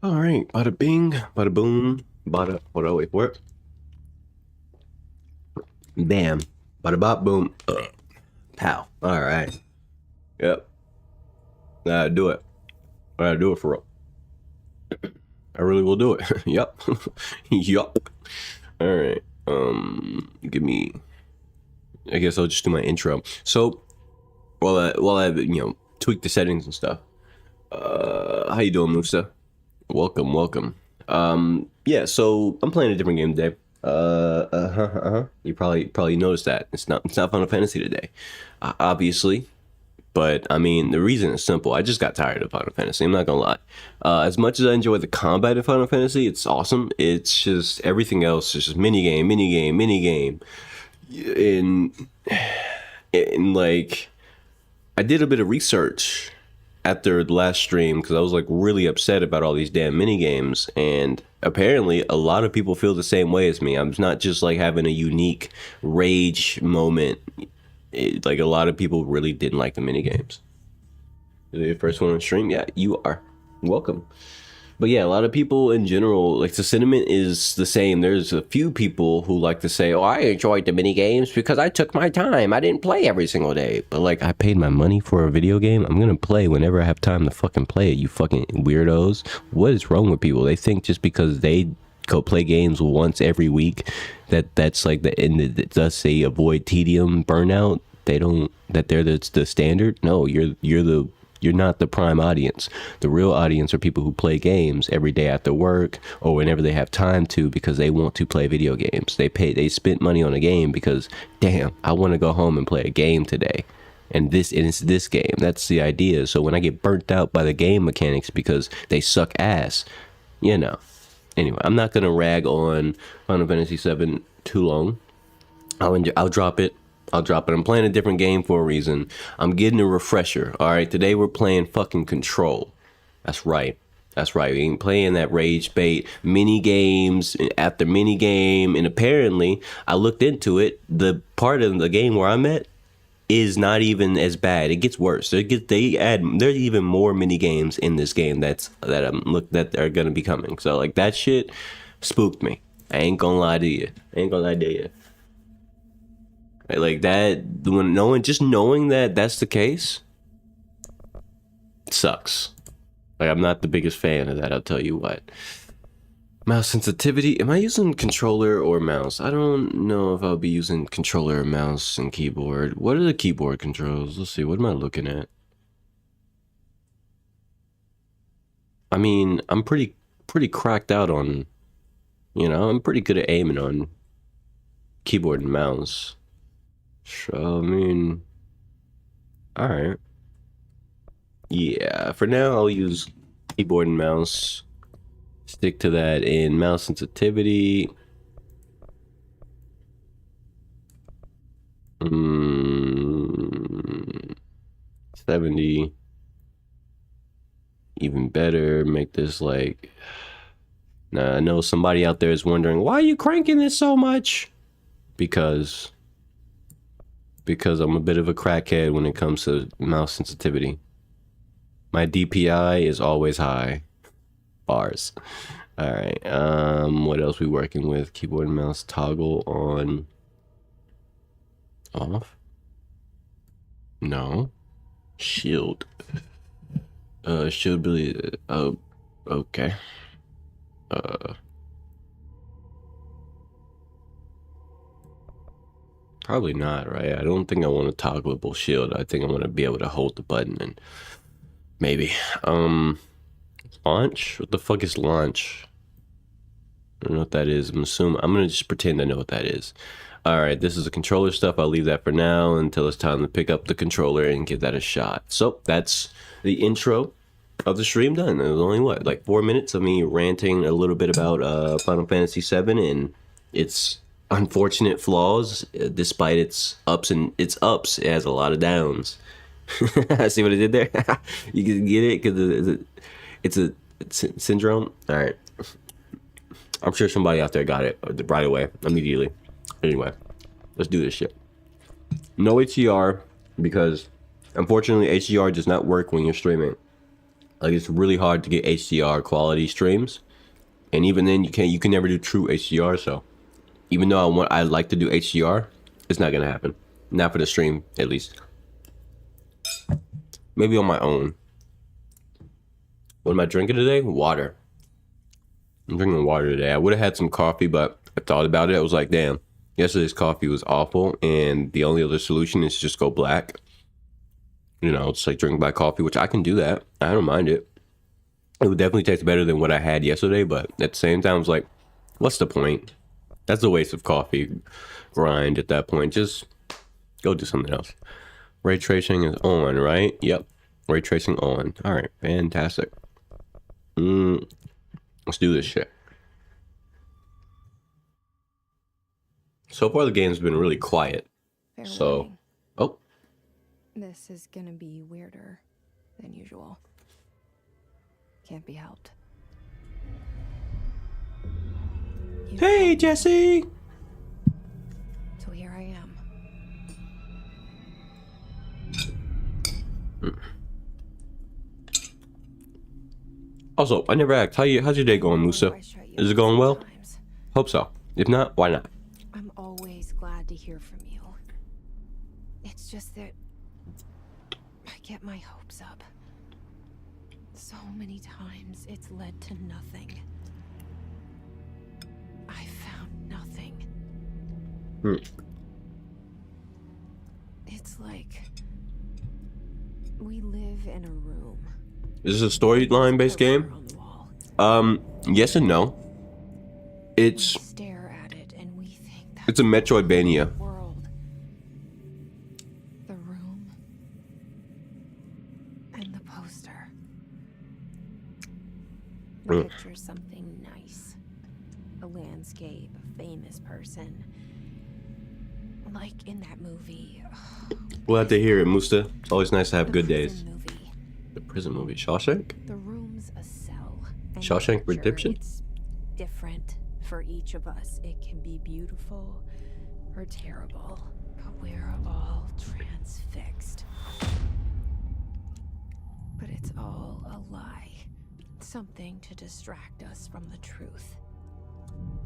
All right, bada bing, bada boom, bada. What do I wait for it? Bam, bada bop boom, pow. All right, yep. I do it. I do it for real. I really will do it. Yep, yup. All right. Give me. I guess I'll just do my intro. So while I tweak the settings and stuff. How you doing, Musa? Welcome, welcome. Yeah. So I'm playing a different game today. You probably noticed that it's not Final Fantasy today, obviously. But I mean, the reason is simple. I just got tired of Final Fantasy. I'm not gonna lie. As much as I enjoy the combat in Final Fantasy, it's awesome. It's just everything else is just mini game, mini game, mini game. In like, I did a bit of research after the last stream because I was like really upset about all these damn mini games, and apparently a lot of people feel the same way as me. I'm not just like having a unique rage moment. Like a lot of people really didn't like the mini games. Are you the first one on stream? Yeah, you are. Welcome. But yeah, a lot of people in general, like the sentiment is the same. There's a few people who like to say, "Oh, I enjoyed the mini games because I took my time. I didn't play every single day." But like, I paid my money for a video game. I'm gonna play whenever I have time to fucking play it. You fucking weirdos. What is wrong with people? They think just because they go play games once every week that's like thus they avoid tedium burnout. They don't that they're the standard. No, you're not the prime audience. The real audience are people who play games every day after work or whenever they have time to because they want to play video games. They spent money on a game because damn, I want to go home and play a game today. And it's this game. That's the idea. So when I get burnt out by the game mechanics because they suck ass, you know. Anyway, I'm not gonna rag on Final Fantasy VII too long. I'll drop it. I'll drop it. I'm playing a different game for a reason. I'm getting a refresher. All right, today we're playing fucking Control. That's right. That's right. We ain't playing that rage bait mini games after mini game. And apparently, I looked into it. The part of the game where I'm at is not even as bad. It gets worse. There's even more mini games in this game that are gonna be coming. So like that shit spooked me. I ain't gonna lie to you. I ain't gonna lie to you. Like that, when just knowing that that's the case sucks. Like I'm not the biggest fan of that. I'll tell you what. Mouse sensitivity. Am I using controller or mouse? I don't know if I'll be using controller or mouse and keyboard. What are the keyboard controls? Let's see. What am I looking at? I mean, I'm pretty cracked out on. I'm pretty good at aiming on keyboard and mouse. So, I mean, all right. Yeah, for now I'll use keyboard and mouse. Stick to that in mouse sensitivity. 70. Even better. Make this like. Now I know somebody out there is wondering why are you cranking this so much? Because I'm a bit of a crackhead when it comes to mouse sensitivity. My DPI is always high. Bars. All right. What else we working with? Keyboard and mouse toggle on. Off. No. Shield. Shield ability. Oh. Okay. Probably not, right? I don't think I want a toggleable shield. I think I want to be able to hold the button and maybe. Launch? What the fuck is launch? I don't know what that is. I'm gonna just pretend I know what that is. Alright, this is the controller stuff. I'll leave that for now until it's time to pick up the controller and give that a shot. So that's the intro of the stream done. It was only what, like 4 minutes of me ranting a little bit about Final Fantasy VII and its unfortunate flaws, despite its ups. It has a lot of downs. See what I did there? You can get it because it's a syndrome. All right, I'm sure somebody out there got it right away, immediately. Anyway, let's do this shit. No HDR because unfortunately HDR does not work when you're streaming. Like it's really hard to get HDR quality streams, and even then you can never do true HDR. So even though I like to do HDR, it's not gonna happen. Not for the stream, at least. Maybe on my own. What am I drinking today? Water. I'm drinking water today. I would have had some coffee, but I thought about it. I was like, damn, yesterday's coffee was awful, and the only other solution is just go black. You know, it's like drinking black coffee, which I can do that. I don't mind it. It would definitely taste better than what I had yesterday, but at the same time, I was like, what's the point? That's a waste of coffee grind at that point. Just go do something else. Ray tracing is on, right? Yep. Ray tracing on. All right. Fantastic. Let's do this shit. So far, the game's been really quiet. Fair So, warning. oh, This is gonna be weirder than usual. Can't be helped. You hey, Jesse. So here I am. Also, I never asked, how's your day going, Musa? I shut you Is it up going well? sometimes. Hope so. If not, why not? I'm always glad to hear from you. It's just that I get my hopes up. So many times it's led to nothing. I found nothing. It's like we live in a room. Is this a storyline-based game? On the wall. Yes and no. We It's stare at it and we think that it's a Metroidvania. world, the room, and the poster. We picture something nice, a landscape, a famous person, like in that movie. We'll have to hear it, Musta. It's always nice to have The good prison days. Movie. The prison movie, Shawshank? The room's a cell. and Shawshank picture Redemption? It's different for each of us. It can be beautiful or terrible, but we're all transfixed. But it's all a lie. Something to distract us from the truth.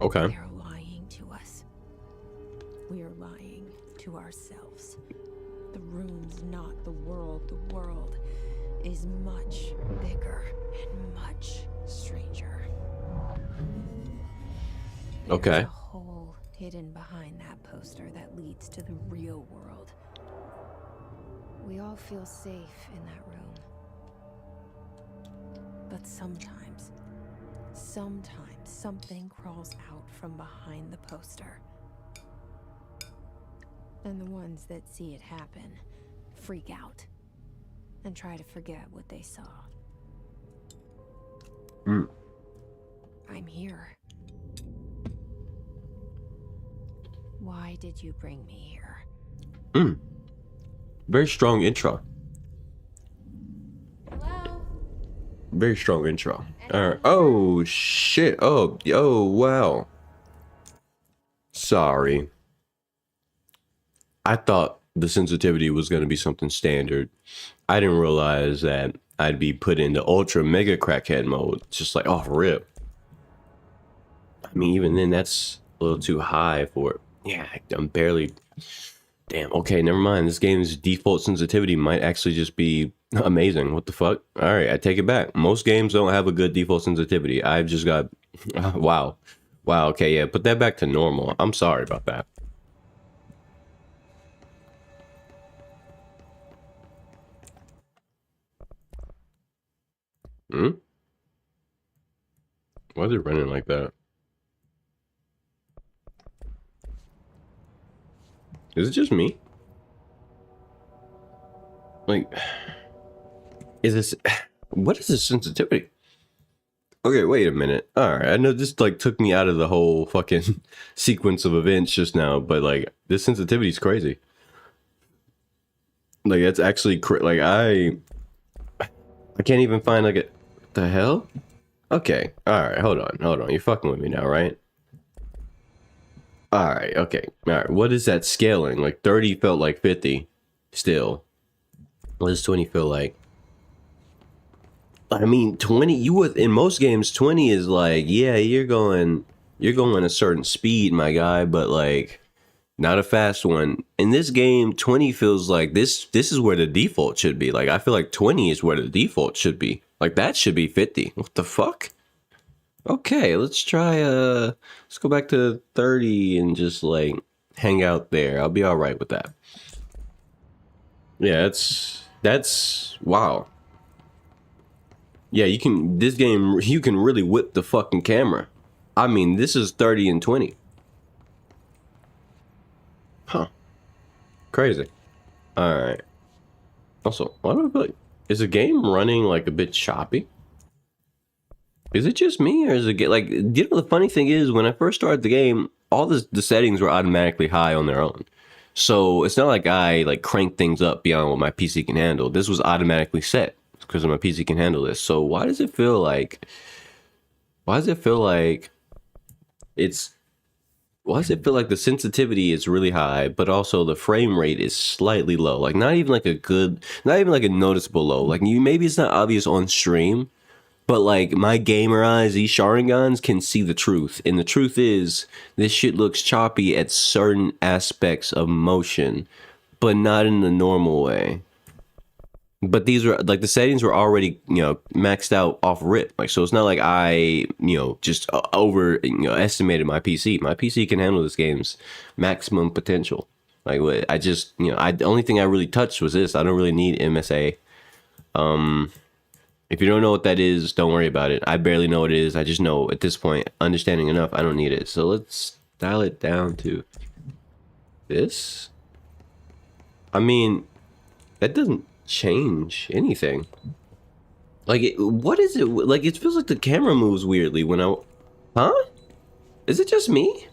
Okay. They're lying to us. We're lying to ourselves. The room's not the world. The world is much bigger and much stranger. Okay. There's a hole hidden behind that poster that leads to the real world. We all feel safe in that room. But sometimes something crawls out from behind the poster. And the ones that see it happen freak out and try to forget what they saw. I'm here. Why did you bring me here? Very strong intro. Hello? Very strong intro. Alright. Oh, shit. Oh, wow. Sorry. I thought the sensitivity was going to be something standard. I didn't realize that I'd be put into ultra mega crackhead mode. It's just like off rip. I mean, even then, that's a little too high for it. Yeah, I'm barely... Damn, okay, never mind. This game's default sensitivity might actually just be amazing. What the fuck? All right, I take it back. Most games don't have a good default sensitivity. I've just got... Wow. Wow, okay, yeah, put that back to normal. I'm sorry about that. Why is it running like that? Is it just me? Like, is this... What is this sensitivity? Okay, wait a minute. Alright, I know this, like, took me out of the whole fucking sequence of events just now, but, like, this sensitivity is crazy. Like, it's actually... Like, I can't even find, like, a... What the hell? Okay, alright, hold on. You're fucking with me now, right? Alright, okay. Alright, what is that scaling? Like 30 felt like 50 still. What does 20 feel like? I mean, 20. You would in most games, 20 is like, yeah, you're going a certain speed, my guy, but like not a fast one. In this game, 20 feels like this is where the default should be. Like I feel like 20 is where the default should be. Like that should be 50. What the fuck? Okay, let's go back to 30 and just like hang out there. I'll be all right with that. Yeah, that's wow. Yeah, this game you can really whip the fucking camera. I mean, this is 30 and 20. Huh. Crazy. All right. Also, why do I feel like is the game running like a bit choppy? Is it just me, or is it like? You know, the funny thing is, when I first started the game, all the settings were automatically high on their own. So it's not like I like cranked things up beyond what my PC can handle. This was automatically set because my PC can handle this. So why does it feel like? Why does it feel like it's? Why does it feel like the sensitivity is really high, but also the frame rate is slightly low? Like not even like not even like a noticeable low. Like maybe it's not obvious on stream, but like my gamer eyes, these Sharingans can see the truth. And the truth is this shit looks choppy at certain aspects of motion, but not in the normal way. But these were like the settings were already, maxed out off rip. Like, so it's not like I, just estimated my PC. My PC can handle this game's maximum potential. Like what I just, the only thing I really touched was this. I don't really need MSA. If you don't know what that is, don't worry about it. I barely know what it is. I just know at this point, understanding enough, I don't need it. So let's dial it down to this. I mean, that doesn't change anything. Like, what is it? Like, it feels like the camera moves weirdly when huh? Is it just me?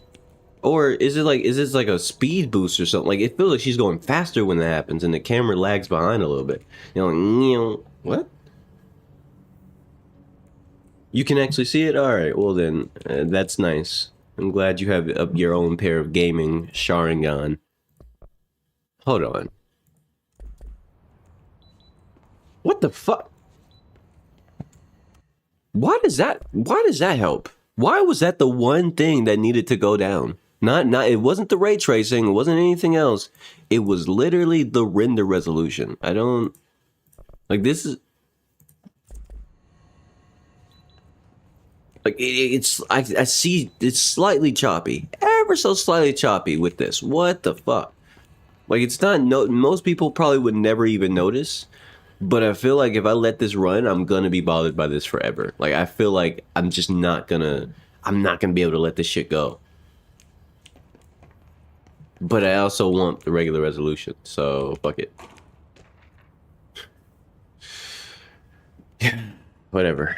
Or is this like a speed boost or something? Like, it feels like she's going faster when that happens and the camera lags behind a little bit. What? You can actually see it? All right, well then, that's nice. I'm glad you have your own pair of gaming Sharingan. Hold on. What the fuck? Why does that help? Why was that the one thing that needed to go down? It wasn't the ray tracing, it wasn't anything else. It was literally the render resolution. I don't like this is like I see it's slightly choppy. Ever so slightly choppy with this. What the fuck? Like it's not most people probably would never even notice. But I feel like if I let this run, I'm gonna be bothered by this forever. Like I feel like I'm not gonna be able to let this shit go. But I also want the regular resolution, so fuck it. Whatever.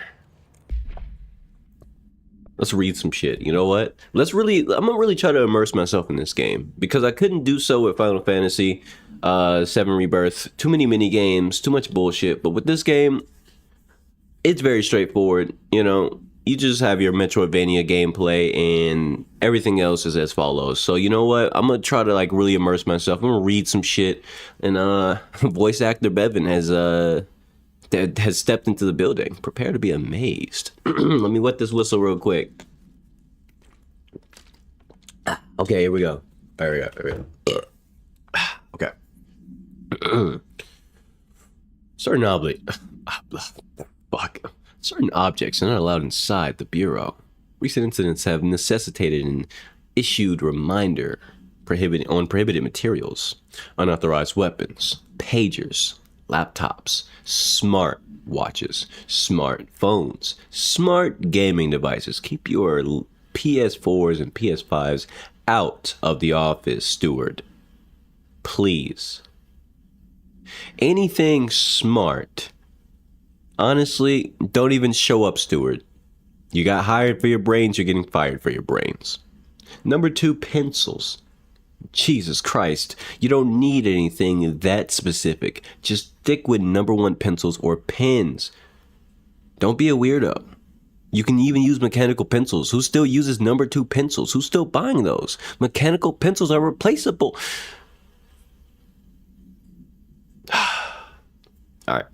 Let's read some shit. You know what? I'm gonna really try to immerse myself in this game because I couldn't do so with Final Fantasy 7 Rebirth. Too many mini games, too much bullshit. But with this game, it's very straightforward. You just have your Metroidvania gameplay and everything else is as follows. So you know what? I'm gonna try to like really immerse myself. I'm gonna read some shit, and voice actor Bevan has stepped into the building. Prepare to be amazed. Let me wet this whistle real quick. Okay, here we go. Here we go. Okay. Certain objects are not allowed inside the Bureau. Recent incidents have necessitated an issued reminder on prohibited materials, unauthorized weapons, pagers, laptops, smart watches, smartphones, smart gaming devices. Keep your PS4s and PS5s out of the office, steward. Please. Anything smart. Honestly, don't even show up, steward. You got hired for your brains, you're getting fired for your brains. Number 2, pencils. Jesus Christ, you don't need anything that specific. Just stick with number 1 pencils or pens. Don't be a weirdo. You can even use mechanical pencils. Who still uses number 2 pencils? Who's still buying those? Mechanical pencils are replaceable. All right.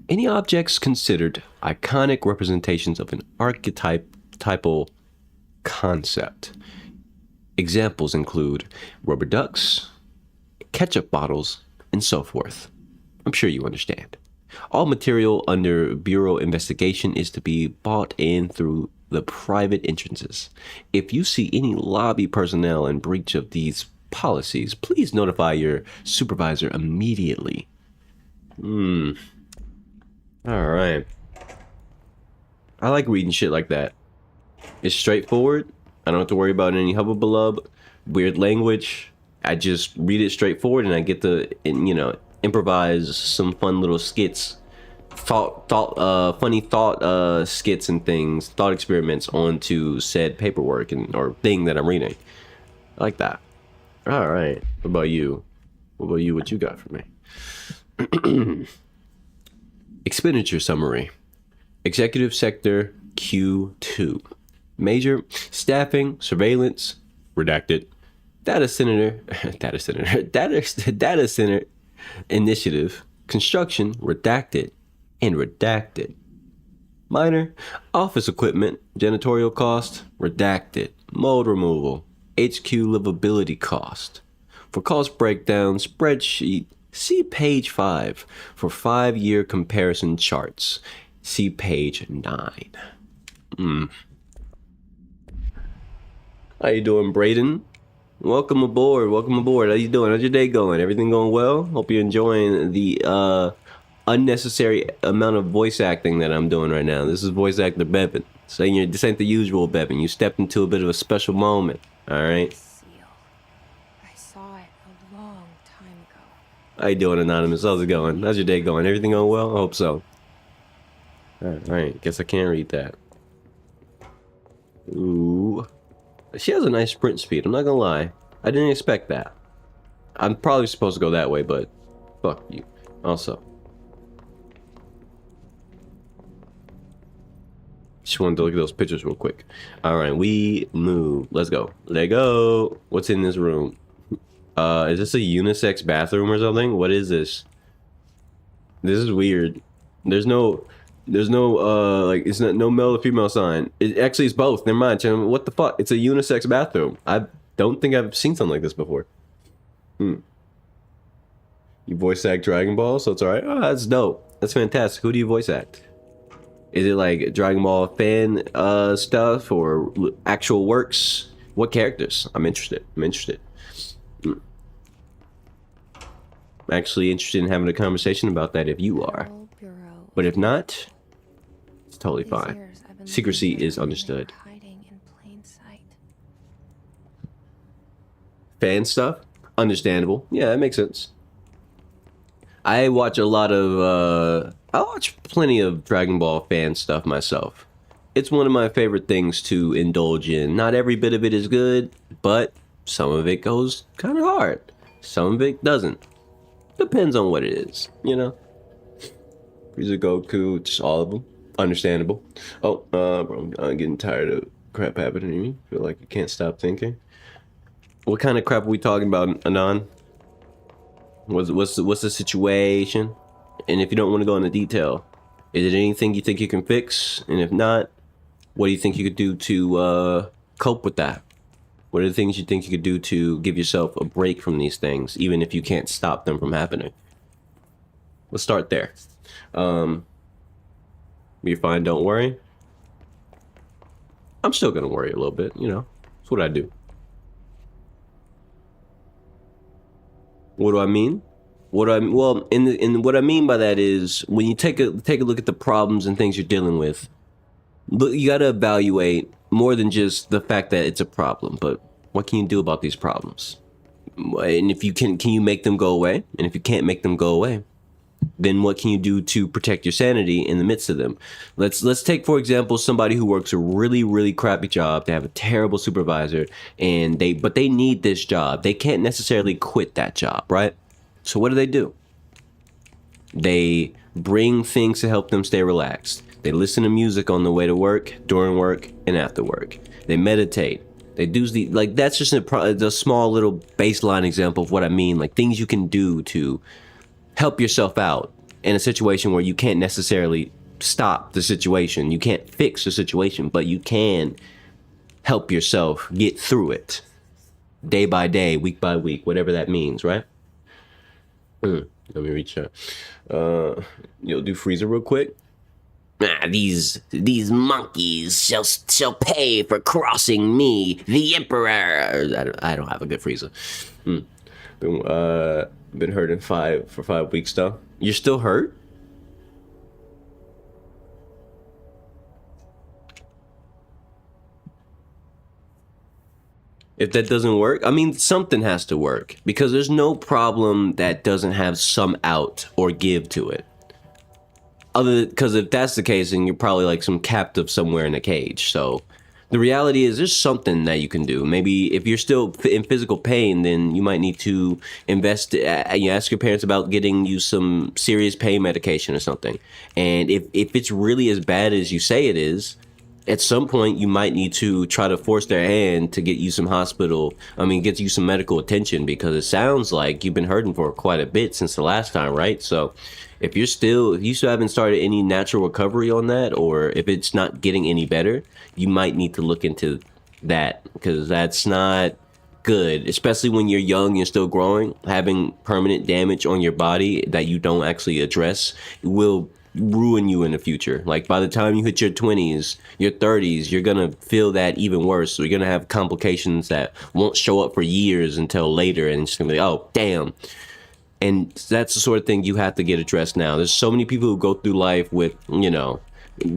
Any objects considered iconic representations of an archetypal concept. Examples include rubber ducks, ketchup bottles, and so forth. I'm sure you understand. All material under Bureau investigation is to be bought in through the private entrances. If you see any lobby personnel in breach of these policies, please notify your supervisor immediately. All right. I like reading shit like that. It's straightforward. I don't have to worry about any hubba-balub, weird language. I just read it straightforward, and I get to, improvise some fun little skits, funny thought skits and things, thought experiments onto said paperwork or thing that I'm reading. I like that. All right. What about you? What you got for me? Expenditure summary. Executive sector Q2. Major staffing, surveillance, redacted. Data center initiative, construction, redacted, and redacted. Minor office equipment, janitorial cost, redacted. Mold removal, HQ livability cost. For cost breakdown spreadsheet, see page 5. For 5-year comparison charts, see page 9. How you doing, Braden? Welcome aboard. How you doing? How's your day going? Everything going well? Hope you're enjoying the unnecessary amount of voice acting that I'm doing right now. This is voice actor Bevan. Saying this ain't the usual Bevan. You stepped into a bit of a special moment. All right. Seal. I saw it a long time ago. How you doing, Anonymous? How's it going? How's your day going? Everything going well? I hope so. All right. Guess I can't read that. Ooh. She has a nice sprint speed, I'm not gonna lie. I didn't expect that. I'm probably supposed to go that way, but fuck you. Also. Just wanted to look at those pictures real quick. Alright, we move. Let's go. Let go. What's in this room? Is this a unisex bathroom or something? What is this? This is weird. There's no like, it's not no male or female sign. It actually is both. Never mind. What the fuck? It's a unisex bathroom. I don't think I've seen something like this before. You voice act Dragon Ball, so it's alright. Oh, that's dope. That's fantastic. Who do you voice act? Is it like Dragon Ball fan stuff or actual works? What characters? I'm interested. I'm actually interested in having a conversation about that if you are. But if not, it's totally fine. Secrecy is understood. Hiding in plain sight. Fan stuff? Understandable. Yeah, that makes sense. I watch a lot of, I watch plenty of Dragon Ball fan stuff myself. It's one of my favorite things to indulge in. Not every bit of it is good, but some of it goes kind of hard. Some of it doesn't. Depends on what it is, you know? Frieza, Goku, just all of them. Understandable. Oh, bro, I'm getting tired of crap happening to me. Feel like I can't stop thinking. What kind of crap are we talking about, Anon? What's the situation? And if you don't want to go into detail, is it anything you think you can fix? And if not, what do you think you could do to cope with that? What are the things you think you could do to give yourself a break from these things, even if you can't stop them from happening? Let's start there. You're fine, don't worry. I'm still gonna worry a little bit, you know. That's what I do. What do I mean? What I mean by that is when you take a look at the problems and things you're dealing with, you gotta evaluate more than just the fact that it's a problem, but what can you do about these problems? And if you can you make them go away? And if you can't make them go away, then what can you do to protect your sanity in the midst of them? Let's take, for example, somebody who works a really, really crappy job. They have a terrible supervisor, and they need this job. They can't necessarily quit that job, right? So what do? They bring things to help them stay relaxed. They listen to music on the way to work, during work, and after work. They meditate. They do that's just a small little baseline example of what I mean. Like things you can do to help yourself out in a situation where you can't necessarily stop the situation, you can't fix the situation, but you can help yourself get through it day by day, week by week, whatever that means, right? Let me reach out. You'll do freezer real quick. These monkeys shall pay for crossing me, the emperor. I don't have a good freezer. Been hurting for 5 weeks though. You're still hurt? If that doesn't work, I mean, something has to work, because there's no problem that doesn't have some out or give to it. Because if that's the case, then you're probably like some captive somewhere in a cage. So the reality is there's something that you can do. Maybe if you're still in physical pain, then you might need to invest. You ask your parents about getting you some serious pain medication or something. And if it's really as bad as you say it is, at some point you might need to try to force their hand to get you some get you some medical attention, because it sounds like you've been hurting for quite a bit since the last time, right? So if you still haven't started any natural recovery on that, or if it's not getting any better, you might need to look into that, because that's not good, especially when you're young and still growing. Having permanent damage on your body that you don't actually address will ruin you in the future. Like by the time you hit your 20s, your 30s, you're gonna feel that even worse. So you're gonna have complications that won't show up for years until later, and it's just gonna be, oh damn. And that's the sort of thing you have to get addressed now. There's so many people who go through life with,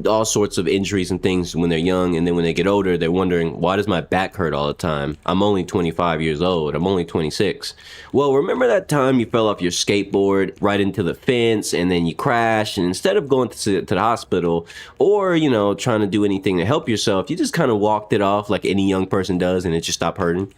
all sorts of injuries and things when they're young, and then when they get older, they're wondering, why does my back hurt all the time? I'm only 25 years old. I'm only 26. Well, remember that time you fell off your skateboard right into the fence, and then you crashed, and instead of going to the hospital or, trying to do anything to help yourself, you just kind of walked it off like any young person does, and it just stopped hurting?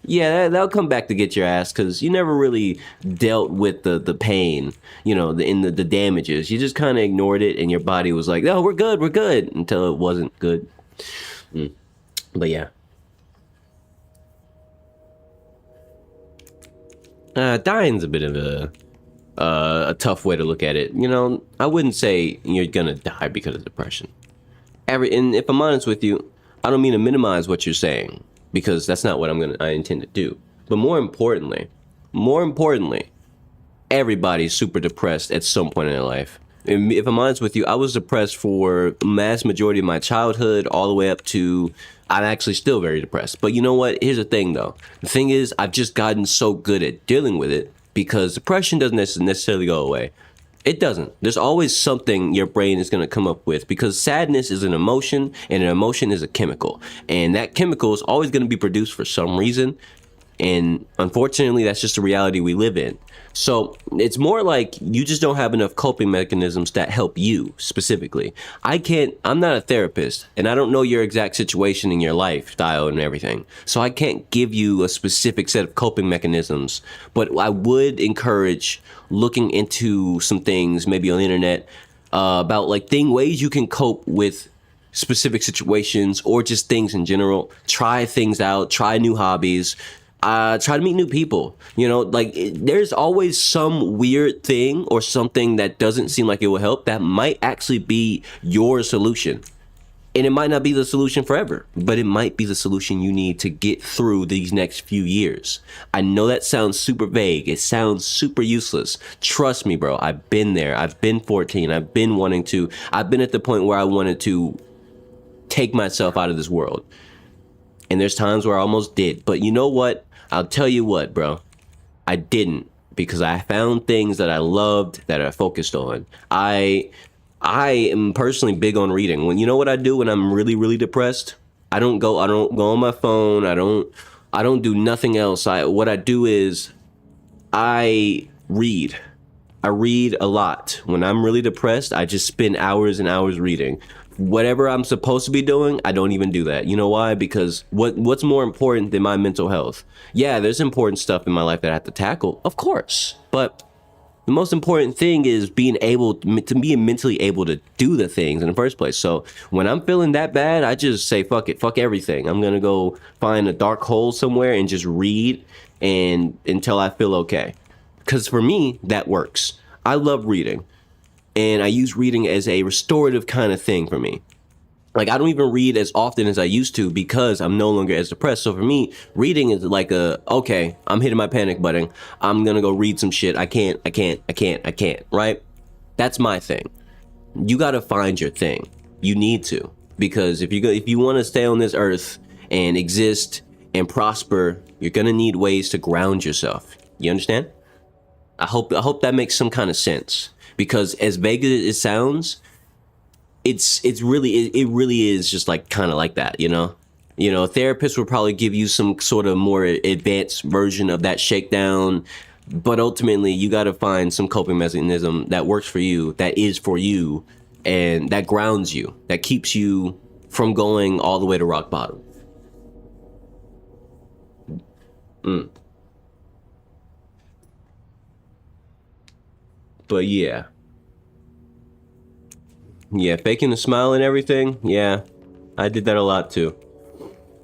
Yeah, they'll come back to get your ass, because you never really dealt with the pain, the damages. You just kind of ignored it, and your body was like, oh, we're good, until it wasn't good. But yeah. Dying's a bit of a tough way to look at it. I wouldn't say you're gonna die because of depression. And if I'm honest with you, I don't mean to minimize what you're saying, because that's not what I intend to do. But more importantly, everybody's super depressed at some point in their life. And if I'm honest with you, I was depressed for the mass majority of my childhood, all the way up to, I'm actually still very depressed. But you know what? Here's the thing though. The thing is, I've just gotten so good at dealing with it, because depression doesn't necessarily go away. It doesn't. There's always something your brain is going to come up with, because sadness is an emotion, and an emotion is a chemical. And that chemical is always going to be produced for some reason. And unfortunately, that's just the reality we live in. So it's more like you just don't have enough coping mechanisms that help you specifically. I'm not a therapist, and I don't know your exact situation in your lifestyle and everything. So I can't give you a specific set of coping mechanisms, but I would encourage looking into some things, maybe on the internet, about ways you can cope with specific situations, or just things in general. Try things out, try new hobbies. Try to meet new people. There's always some weird thing or something that doesn't seem like it will help that might actually be your solution. And it might not be the solution forever, but it might be the solution you need to get through these next few years. I know that sounds super vague. It sounds super useless. Trust me, bro. I've been there. I've been 14. I've been at the point where I wanted to take myself out of this world. And there's times where I almost did. But you know what? I'll tell you what, bro. I didn't, because I found things that I loved, that I focused on. I am personally big on reading. When, you know what I do when I'm really, really depressed? I don't go on my phone. I don't do nothing else. What I do is I read. I read a lot. When I'm really depressed, I just spend hours and hours reading. Whatever I'm supposed to be doing, I don't even do that. You know why? Because what's more important than my mental health? Yeah, there's important stuff in my life that I have to tackle, of course. But the most important thing is being mentally able to do the things in the first place. So when I'm feeling that bad, I just say, fuck it, fuck everything. I'm going to go find a dark hole somewhere and just read until I feel okay. Because for me, that works. I love reading, and I use reading as a restorative kind of thing for me. Like, I don't even read as often as I used to because I'm no longer as depressed. So for me, reading is like okay, I'm hitting my panic button. I'm gonna go read some shit. I can't, right? That's my thing. You gotta find your thing. You need to. Because if you want to stay on this earth and exist and prosper, you're gonna need ways to ground yourself. You understand? I hope that makes some kind of sense. Because as vague as it sounds, it really is just like kind of like that, you know. A therapist will probably give you some sort of more advanced version of that shakedown, but ultimately you got to find some coping mechanism that works for you, that is for you, and that grounds you, that keeps you from going all the way to rock bottom. But yeah, faking a smile and everything. Yeah, I did that a lot too.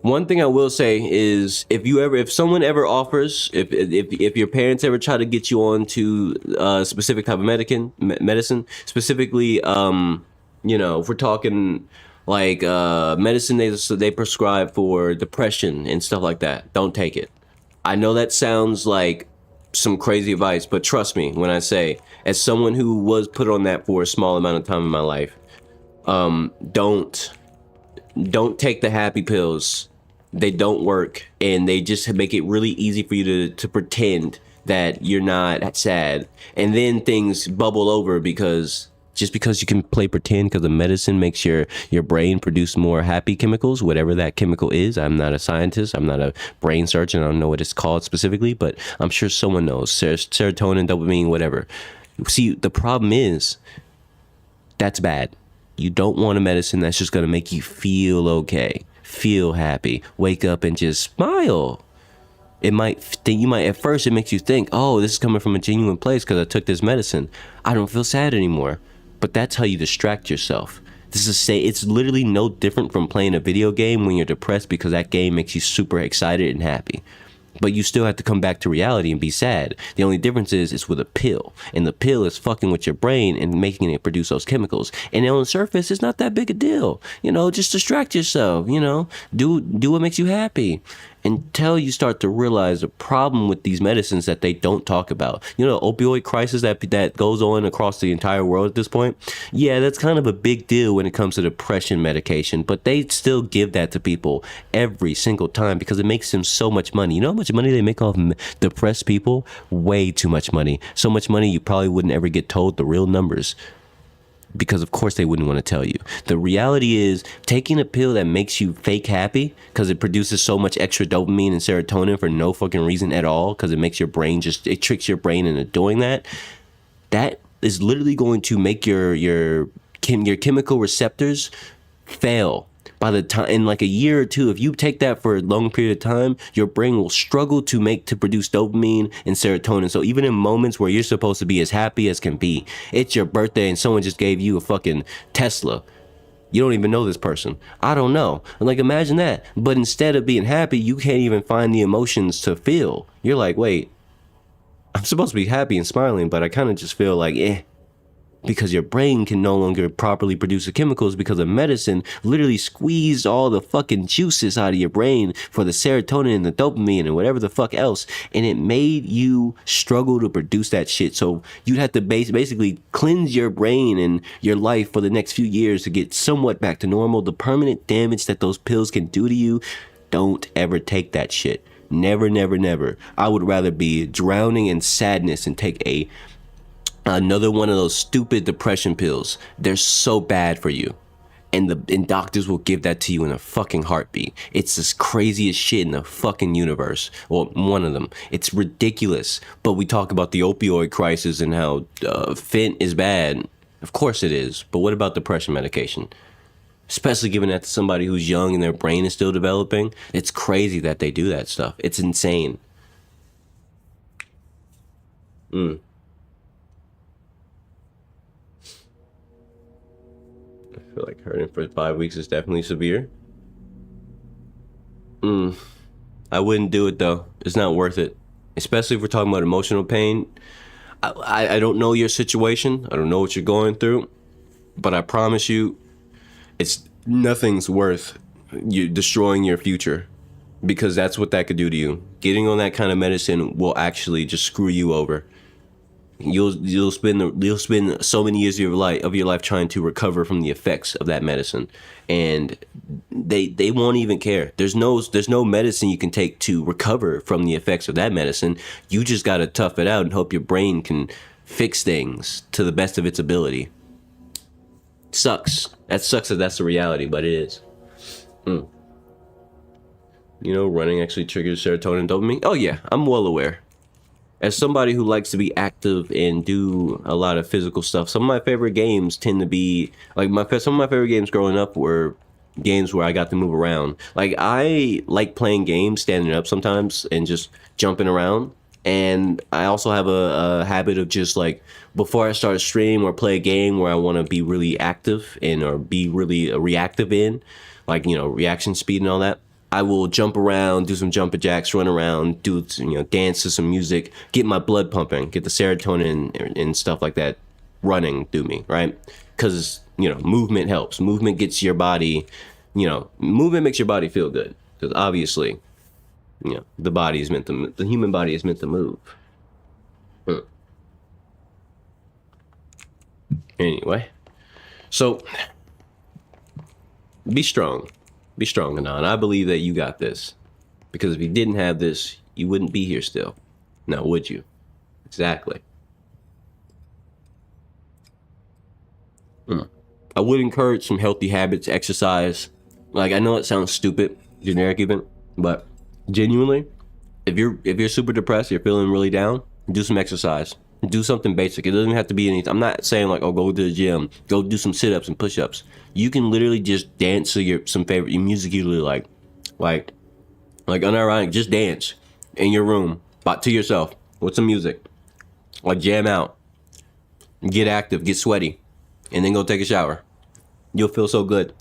One thing I will say is, if someone ever offers, if your parents ever try to get you on to a specific type of medicine, specifically, if we're talking like medicine they prescribe for depression and stuff like that, don't take it. I know that sounds like some crazy advice, but trust me when I say, as someone who was put on that for a small amount of time in my life, don't take the happy pills. They don't work, and they just make it really easy for you to pretend that you're not sad, and then things bubble over because you can play pretend because the medicine makes your brain produce more happy chemicals, whatever that chemical is. I'm not a scientist. I'm not a brain surgeon. I don't know what it's called specifically, but I'm sure someone knows. Serotonin, dopamine, whatever. See, the problem is that's bad. You don't want a medicine that's just going to make you feel okay, feel happy, wake up and just smile. At first it makes you think, oh, this is coming from a genuine place because I took this medicine. I don't feel sad anymore. But that's how you distract yourself. It's literally no different from playing a video game when you're depressed because that game makes you super excited and happy. But you still have to come back to reality and be sad. The only difference is it's with a pill. And the pill is fucking with your brain and making it produce those chemicals. And on the surface, it's not that big a deal. Just distract yourself, do what makes you happy. Until you start to realize the problem with these medicines that they don't talk about. Opioid crisis that goes on across the entire world at this point. Yeah, that's kind of a big deal when it comes to depression medication, but they still give that to people every single time because it makes them so much money. You know how much money they make off depressed people? Way too much money. So much money you probably wouldn't ever get told the real numbers. Because of course they wouldn't want to tell you. The reality is, taking a pill that makes you fake happy because it produces so much extra dopamine and serotonin for no fucking reason at all, because it makes your brain it tricks your brain into doing that. That is literally going to make your chemical receptors fail. By the time, in like a year or two, if you take that for a long period of time, your brain will struggle to produce dopamine and serotonin. So even in moments where you're supposed to be as happy as can be, it's your birthday and someone just gave you a fucking Tesla. You don't even know this person. I don't know. Like, imagine that. But instead of being happy, you can't even find the emotions to feel. You're like, wait, I'm supposed to be happy and smiling, but I kind of just feel like, because your brain can no longer properly produce the chemicals because the medicine literally squeezed all the fucking juices out of your brain for the serotonin and the dopamine and whatever the fuck else, and it made you struggle to produce that shit. So you'd have to basically cleanse your brain and your life for the next few years to get somewhat back to normal. The permanent damage that those pills can do to you, don't ever take that shit. Never, never, never. I would rather be drowning in sadness and take another one of those stupid depression pills. They're so bad for you. And doctors will give that to you in a fucking heartbeat. It's the craziest shit in the fucking universe. Well, one of them. It's ridiculous. But we talk about the opioid crisis and how fent is bad. Of course it is. But what about depression medication? Especially giving that to somebody who's young and their brain is still developing. It's crazy that they do that stuff. It's insane. I feel like hurting for 5 weeks is definitely severe. I wouldn't do it though. It's not worth it. Especially if we're talking about emotional pain. I don't know your situation. I don't know what you're going through, but I promise you, it's nothing's worth you destroying your future, because that's what that could do to you. Getting on that kind of medicine will actually just screw you over. You'll spend so many years of your life trying to recover from the effects of that medicine, and they won't even care. There's no medicine you can take to recover from the effects of that medicine. You just got to tough it out and hope your brain can fix things to the best of its ability. Sucks. That sucks that that's the reality, but it is. You know, running actually triggers serotonin and dopamine. Oh yeah, I'm well aware. As somebody who likes to be active and do a lot of physical stuff, some of my favorite games tend to be like some of my favorite games growing up were games where I got to move around. Like I like playing games standing up sometimes and just jumping around. And I also have a habit of just like before I start a stream or play a game where I want to be really active and or be really reactive in, like, you know, reaction speed and all that. I will jump around, do some jumping jacks, run around, dance to some music, get my blood pumping, get the serotonin and stuff like that running through me, right? Because, you know, movement helps. Movement gets your body, movement makes your body feel good. Because obviously, the human body is meant to move. Anyway, so be strong. Be strong, Anon. I believe that you got this. Because if you didn't have this, you wouldn't be here still. Now, would you? Exactly. I would encourage some healthy habits, exercise. Like, I know it sounds stupid, generic even, but genuinely, if you're super depressed, you're feeling really down, do some exercise. Do something basic. It doesn't have to be anything. I'm not saying like, oh, go to the gym, go do some sit-ups and push-ups. You can literally just dance to your music you really like unironic. Just dance in your room, but to yourself with some music, like jam out, get active, get sweaty, and then go take a shower. You'll feel so good.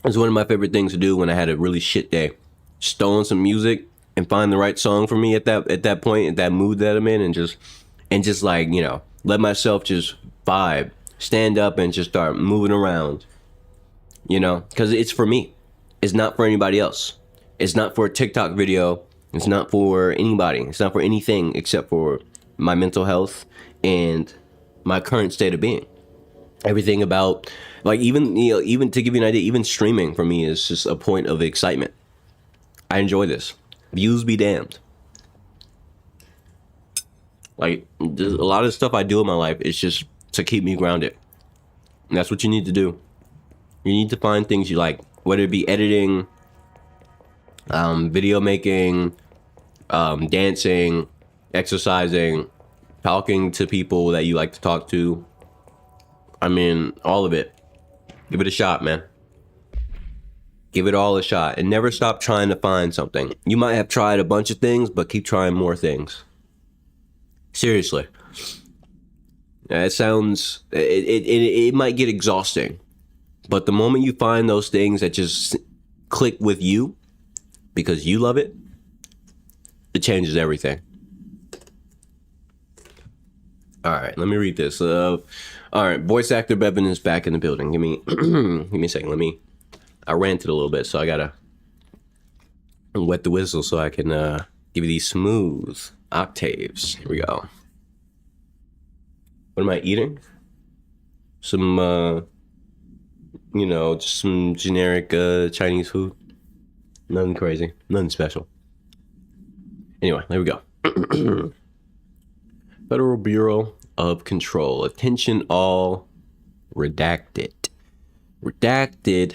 It's one of my favorite things to do when I had a really shit day. Just throw on some music and find the right song for me at that point, at that mood that I'm in, and just like, let myself just vibe, stand up and just start moving around, because it's for me. It's not for anybody else. It's not for a TikTok video. It's not for anybody. It's not for anything except for my mental health and my current state of being. Everything about, like, even to give you an idea, even streaming for me is just a point of excitement. I enjoy this. Views be damned. Like, a lot of the stuff I do in my life is just to keep me grounded. And that's what you need to do. You need to find things you like, whether it be editing, video making, dancing, exercising, talking to people that you like to talk to. I mean, all of it. Give it a shot, man. Give it all a shot and never stop trying to find something. You might have tried a bunch of things, but keep trying more things. Seriously. It might get exhausting, but the moment you find those things that just click with you because you love it, it changes everything. All right, let me read this. All right, voice actor Bevan is back in the building. Give me a second. I ranted a little bit, so I gotta wet the whistle so I can give you these smooth octaves. Here we go. What am I eating? Some, just some generic Chinese food. Nothing crazy. Nothing special. Anyway, there we go. Federal Bureau of Control. Attention all. Redacted. Redacted.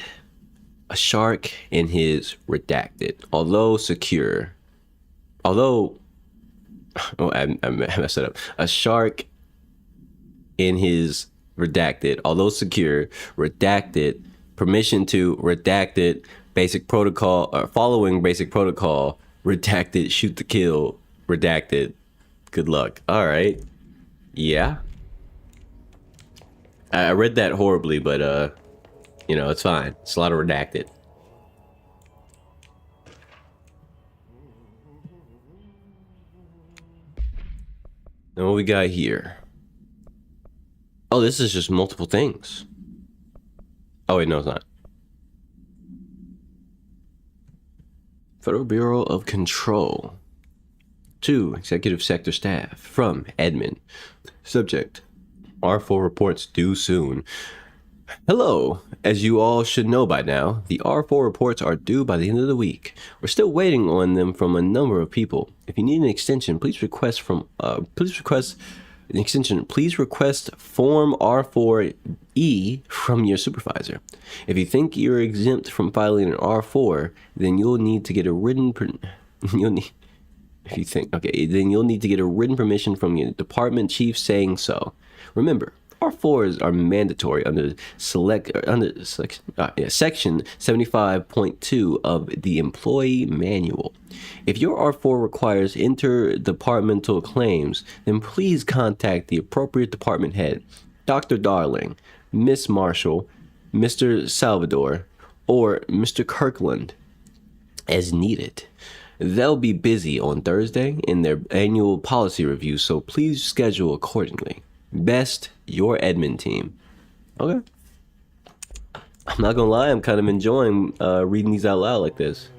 A shark in his redacted. Although secure. I messed it up. A shark in his redacted. Although secure. Redacted. Permission to redacted. Basic protocol. Or following basic protocol. Redacted. Shoot to kill. Redacted. Good luck. All right. Yeah. I read that horribly, but it's fine. It's a lot of redacted. Now what we got here? Oh, this is just multiple things. Oh wait, no, it's not. Federal Bureau of Control. 2. Executive Sector Staff. From admin. Subject. R4 reports due soon. Hello. As you all should know by now, the R4 reports are due by the end of the week. We're still waiting on them from a number of people. If you need an extension, please request Form R4E from your supervisor. If you think you're exempt from filing an R4, then you'll need to get a written then you'll need to get a written permission from your department chief saying so. Remember, R4s are mandatory under section 75.2 of the employee manual. If your R4 requires interdepartmental claims, then please contact the appropriate department head, Dr. Darling, Miss Marshall, Mr. Salvador, or Mr. Kirkland, as needed. They'll be busy on Thursday in their annual policy review, so please schedule accordingly. Best, your admin team. Okay. I'm not gonna lie, I'm kind of enjoying reading these out loud like this.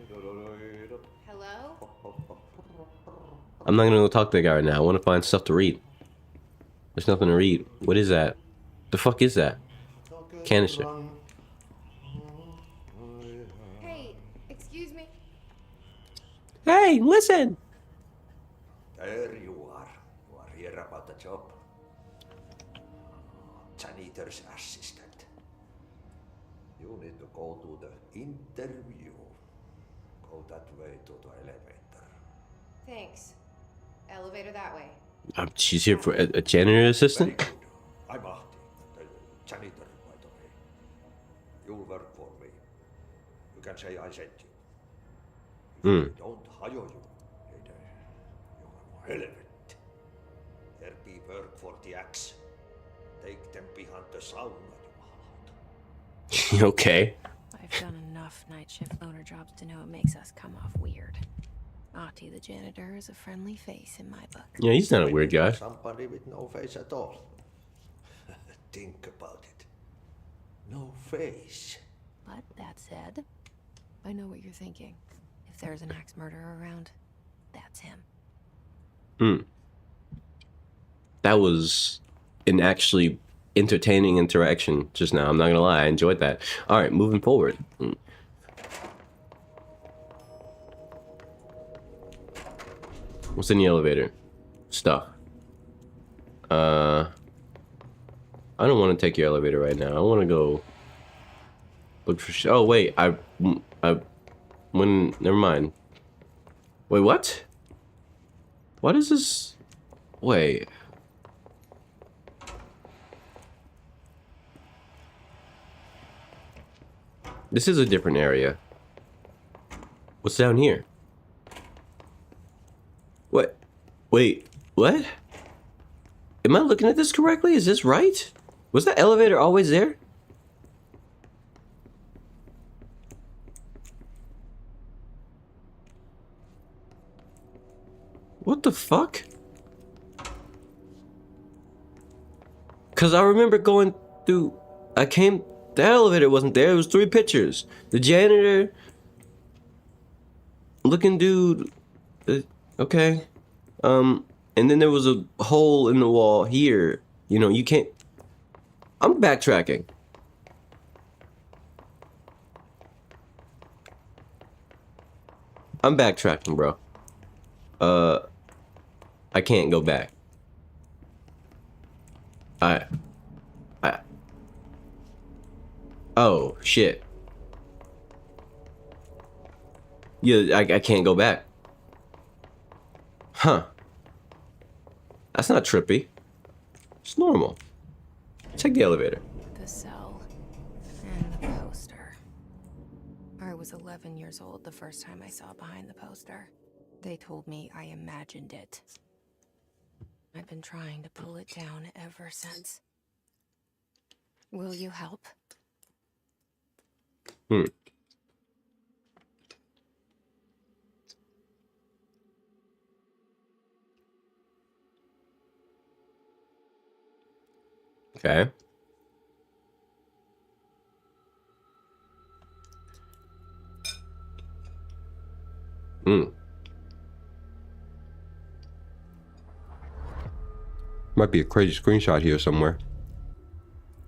Hello? I'm not gonna go talk to the guy right now. I want to find stuff to read. There's nothing to read. What is that? The fuck is that? Canister. Hey, excuse me. Hey, listen! There you are. You are here about the job. Janitor's assistant. You need to go to the interview. Go that way to the elevator. Thanks. Elevator that way. She's here for a janitor Very assistant? good. I'm Ahti, the janitor, by the way. You'll work for me. You can say I sent you. If I don't hire you, then you are relevant. There be work for the axe. Take them behind the sauna, you Okay. I've done enough night shift owner jobs to know it makes us come off weird. Ahti the janitor is a friendly face in my book. Yeah, he's not a weird guy. Somebody with no face at all. Think about it. No face. But that said, I know what you're thinking. If there's an axe murderer around, that's him. That was an actually entertaining interaction just now. I'm not gonna lie, I enjoyed that. All right, moving forward. What's in the elevator? Stuff. I don't want to take your elevator right now. I want to go look for. Oh wait, never mind. Wait, what? What is this? Wait. This is a different area. What's down here? What? Wait, what? Am I looking at this correctly? Is this right? Was that elevator always there? What the fuck? Cause I remember going through, the elevator wasn't there, it was 3 pictures. The janitor, looking dude, okay. And then there was a hole in the wall here. You know, you can't, I'm backtracking. I'm backtracking, bro. I can't go back. Oh, shit. Yeah, I can't go back. Huh. That's not trippy. It's normal. Check the elevator. The cell and the poster. I was 11 years old the first time I saw behind the poster. They told me I imagined it. I've been trying to pull it down ever since. Will you help? Hmm. Okay. Might be a crazy screenshot here somewhere.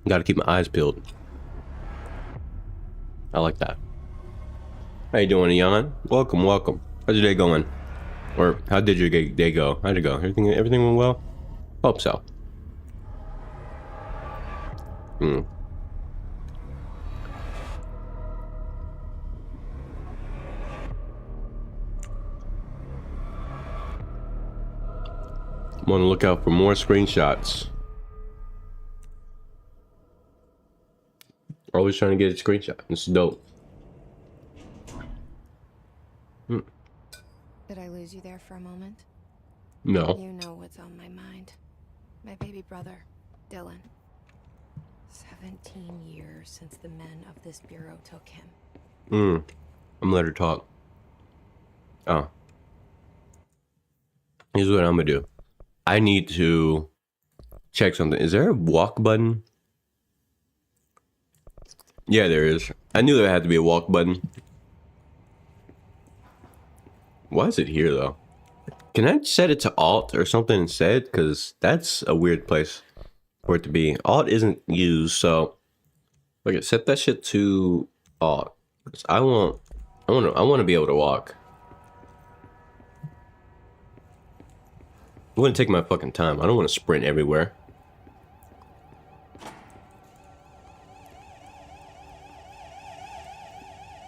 Gotta keep my eyes peeled. I like that. How you doing, Ian? Welcome, welcome. How's your day going? Or how did your day go? How'd it go? Everything went well? Hope so. I'm on the lookout for more screenshots. Always trying to get a screenshot. It's dope. Did I lose you there for a moment? No. You know what's on my mind. My baby brother, Dylan. 17 years since the men of this bureau took him. I'm gonna let her talk. Oh. Here's what I'm gonna do. I need to check something. Is there a walk button? Yeah, there is. I knew there had to be a walk button. Why is it here though? Can I set it to Alt or something instead? Because that's a weird place for it to be. Alt isn't used, so okay, set that shit to Alt. I want to be able to walk. I'm gonna take my fucking time. I don't want to sprint everywhere.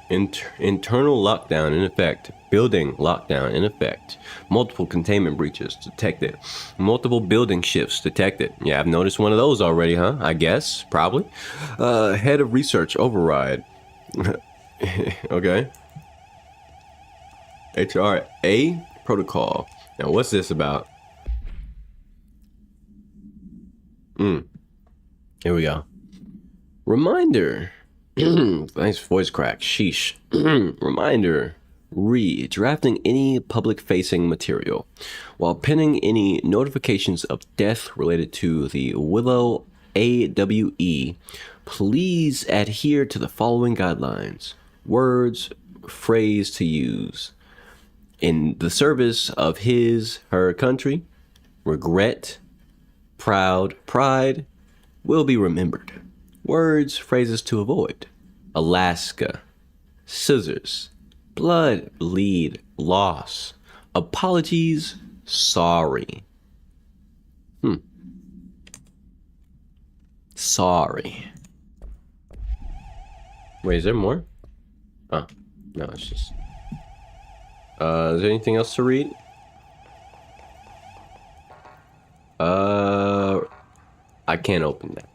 Internal lockdown in effect. Building lockdown in effect. Multiple containment breaches detected. Multiple building shifts detected. Yeah, I've noticed one of those already, huh? I guess. Probably. Head of research override. Okay. HRA protocol. Now, what's this about? Here we go. Reminder. Nice voice crack. Sheesh. Reminder. Drafting any public-facing material while pinning any notifications of death related to the Willow AWE. Please adhere to the following guidelines. Words, phrase to use. In the service of her country, regret, pride will be remembered. Words, phrases to avoid. Alaska. Scissors. Blood, bleed, loss. Apologies, sorry. Sorry. Wait, is there more? Oh, no, it's just... is there anything else to read? I can't open that.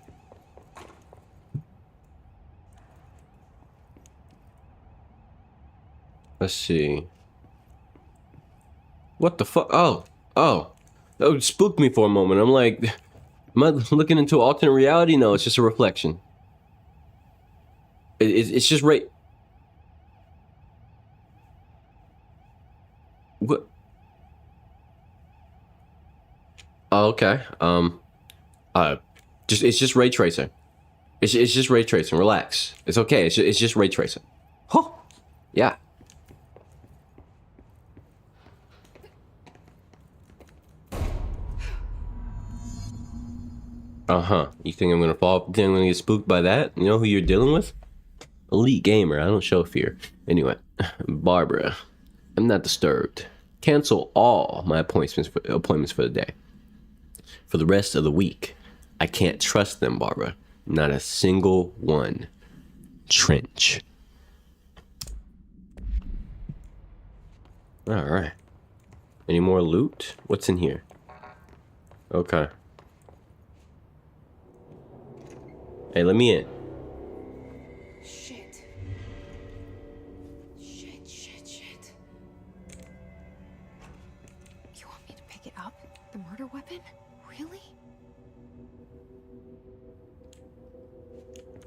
Let's see. What the fuck? Oh. That spooked me for a moment. I'm like, am I looking into alternate reality? No, it's just a reflection. It's just right. What? Oh, okay. It's just ray tracing. It's just ray tracing. Relax. It's okay. It's just ray tracing. Huh? Yeah. You think I'm gonna fall? You think I'm gonna get spooked by that? You know who you're dealing with? Elite gamer. I don't show fear. Anyway, Barbara, I'm not disturbed. Cancel all my appointments for the day. For the rest of the week. I can't trust them, Barbara. Not a single one. Trench. All right. Any more loot? What's in here? Okay. Hey, let me in. Shit. You want me to pick it up? The murder weapon? Really?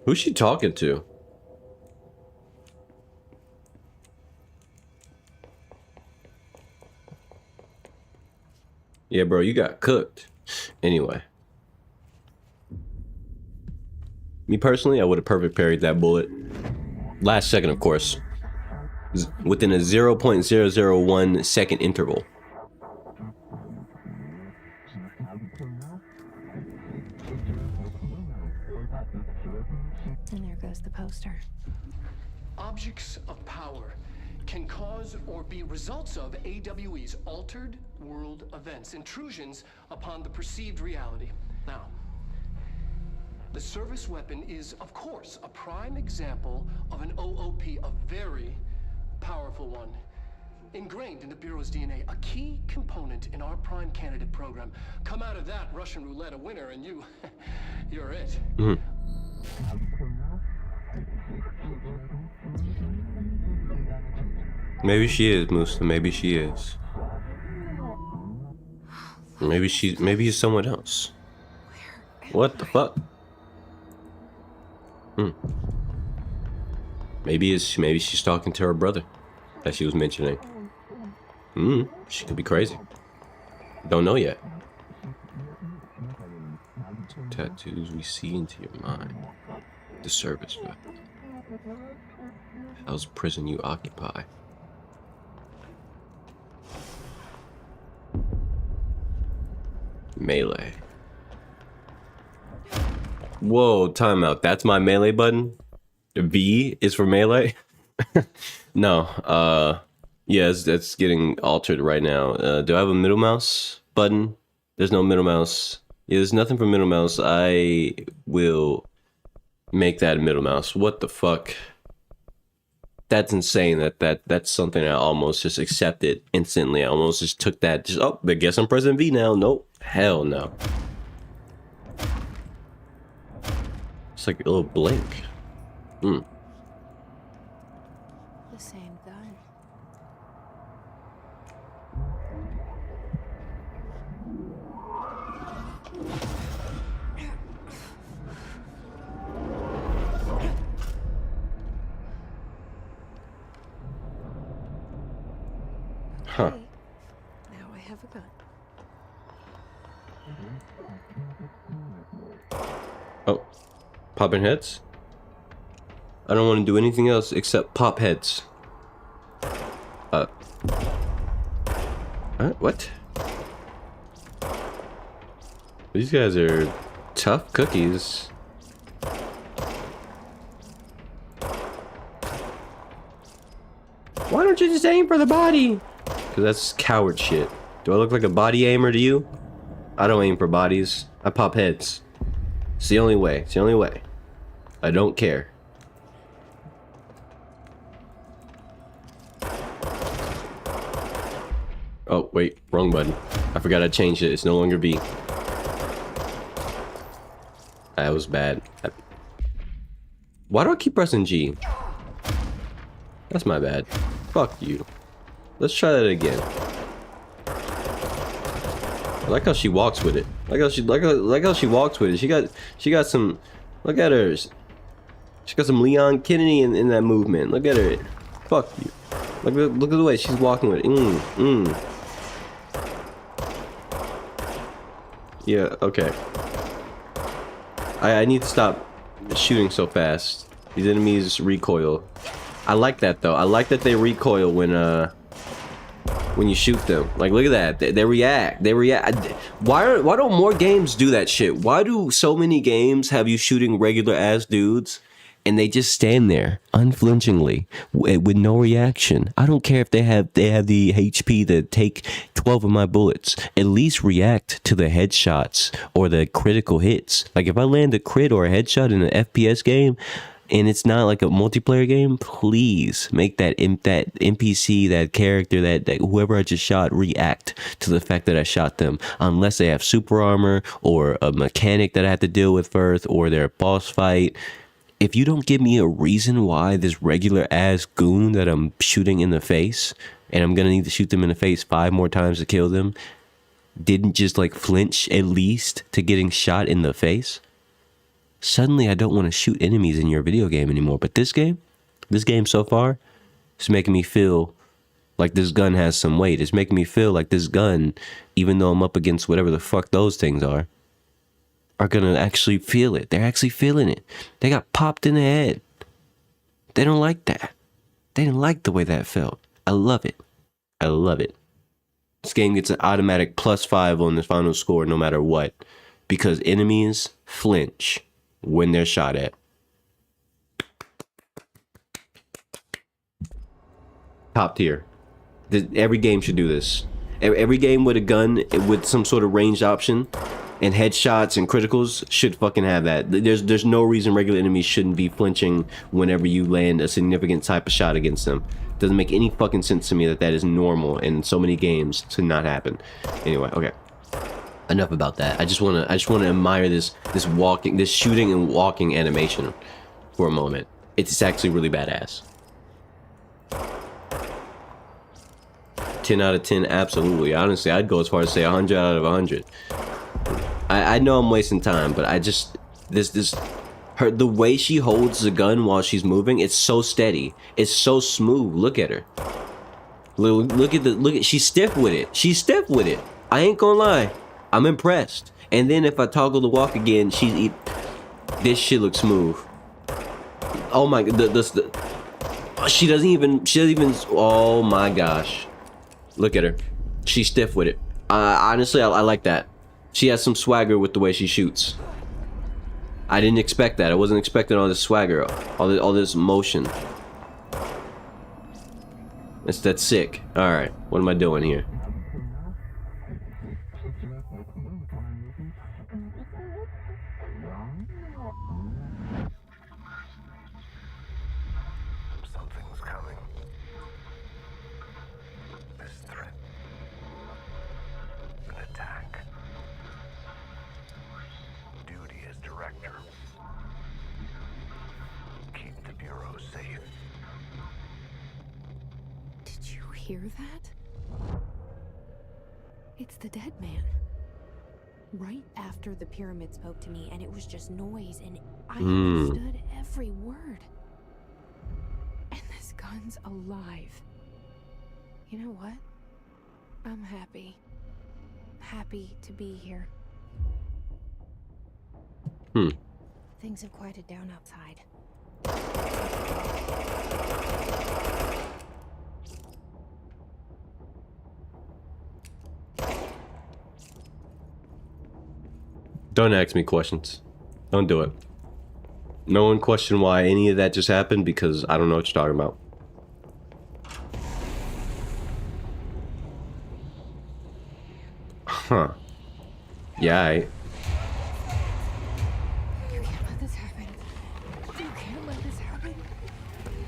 Who's she talking to? Yeah, bro, you got cooked. Anyway. Me personally, I would have perfect parried that bullet. Last second, of course. Within a 0.001 second interval. And there goes the poster. Objects of power can cause or be results of AWE's altered world events, intrusions upon the perceived reality. Now, the service weapon is, of course, a prime example of an OOP, a very powerful one. Ingrained in the Bureau's DNA, a key component in our prime candidate program. Come out of that Russian roulette a winner and you're it. Mm-hmm. Maybe she is, Musa. Maybe she is. Maybe he's someone else. What the fuck? Maybe she's talking to her brother that she was mentioning. She could be crazy. Don't know yet. Tattoos we see into your mind. The service weapon. How's prison you occupy? Melee. Whoa, timeout. That's my melee button? The V is for melee? No, yeah, that's getting altered right now. Do I have a middle mouse button? There's no middle mouse. Yeah, there's nothing for middle mouse. I will make that a middle mouse. What the fuck? That's insane. That's something I almost just accepted instantly. I almost just took that. Just, oh, I guess I'm pressing V now. Nope. Hell no. It's like a little blink. The same gun. Huh. Okay, now I have a gun. Oh. Popping heads? I don't want to do anything else except pop heads. What? These guys are tough cookies. Why don't you just aim for the body? Because that's coward shit. Do I look like a body aimer to you? I don't aim for bodies. I pop heads. It's the only way. It's the only way. I don't care. Oh, wait. Wrong button. I forgot I changed it. It's no longer B. That was bad. Why do I keep pressing G? That's my bad. Fuck you. Let's try that again. I like how she walks with it. Like how she walks with it. She got some. Look at her. She got some Leon Kennedy in that movement. Look at her. Fuck you. Look at the way she's walking with it. Yeah. Okay. I need to stop shooting so fast. These enemies recoil. I like that though. I like that they recoil when you shoot them. Like, look at that. They react. They react. Why don't more games do that shit? Why do so many games have you shooting regular ass dudes and they just stand there unflinchingly with no reaction? I don't care if they have the HP to take 12 of my bullets. At least react to the headshots or the critical hits. Like, if I land a crit or a headshot in an FPS game, and it's not like a multiplayer game, please make that NPC, that character, that whoever I just shot, react to the fact that I shot them. Unless they have super armor or a mechanic that I have to deal with first, or their boss fight. If you don't give me a reason why this regular ass goon that I'm shooting in the face, and I'm gonna need to shoot them in the face 5 more times to kill them, didn't just like flinch at least to getting shot in the face, suddenly I don't want to shoot enemies in your video game anymore. But this game so far, is making me feel like this gun has some weight. It's making me feel like this gun, even though I'm up against whatever the fuck those things are, are gonna actually feel it. They're actually feeling it. They got popped in the head. They don't like that. They didn't like the way that felt. I love it. I love it. This game gets an automatic +5 on the final score no matter what, because enemies flinch when they're shot at. Top tier. Every game should do this. Every game with a gun with some sort of ranged option and headshots and criticals should fucking have that. There's no reason regular enemies shouldn't be flinching whenever you land a significant type of shot against them. Doesn't make any fucking sense to me that is normal in so many games to not happen. Anyway, okay. Enough about that. I just wanna admire this shooting and walking animation for a moment. It's actually really badass. 10 out of 10, absolutely. Honestly, I'd go as far as say 100 out of 100. I know I'm wasting time, but I just the way she holds the gun while she's moving, it's so steady. It's so smooth. Look at her. Look at she's stiff with it. She's stiff with it. I ain't gonna lie. I'm impressed. And then if I toggle the walk again, this shit looks smooth. Oh my, she doesn't even, oh my gosh. Look at her. She's stiff with it. Honestly, I like that. She has some swagger with the way she shoots. I didn't expect that. I wasn't expecting all this swagger, all this motion. That's sick. All right, what am I doing here? Something's coming. This threat. An attack. Duty as director. Keep the Bureau safe. Did you hear that? It's the dead man. Right after the pyramid spoke to me, and it was just noise, and I understood every word. And this gun's alive. You know what? I'm happy. Happy to be here. Things have quieted down outside. Don't ask me questions. Don't do it. No one question why any of that just happened, because I don't know what you're talking about. Huh. Yeah, You can't let this happen. You can't let this happen.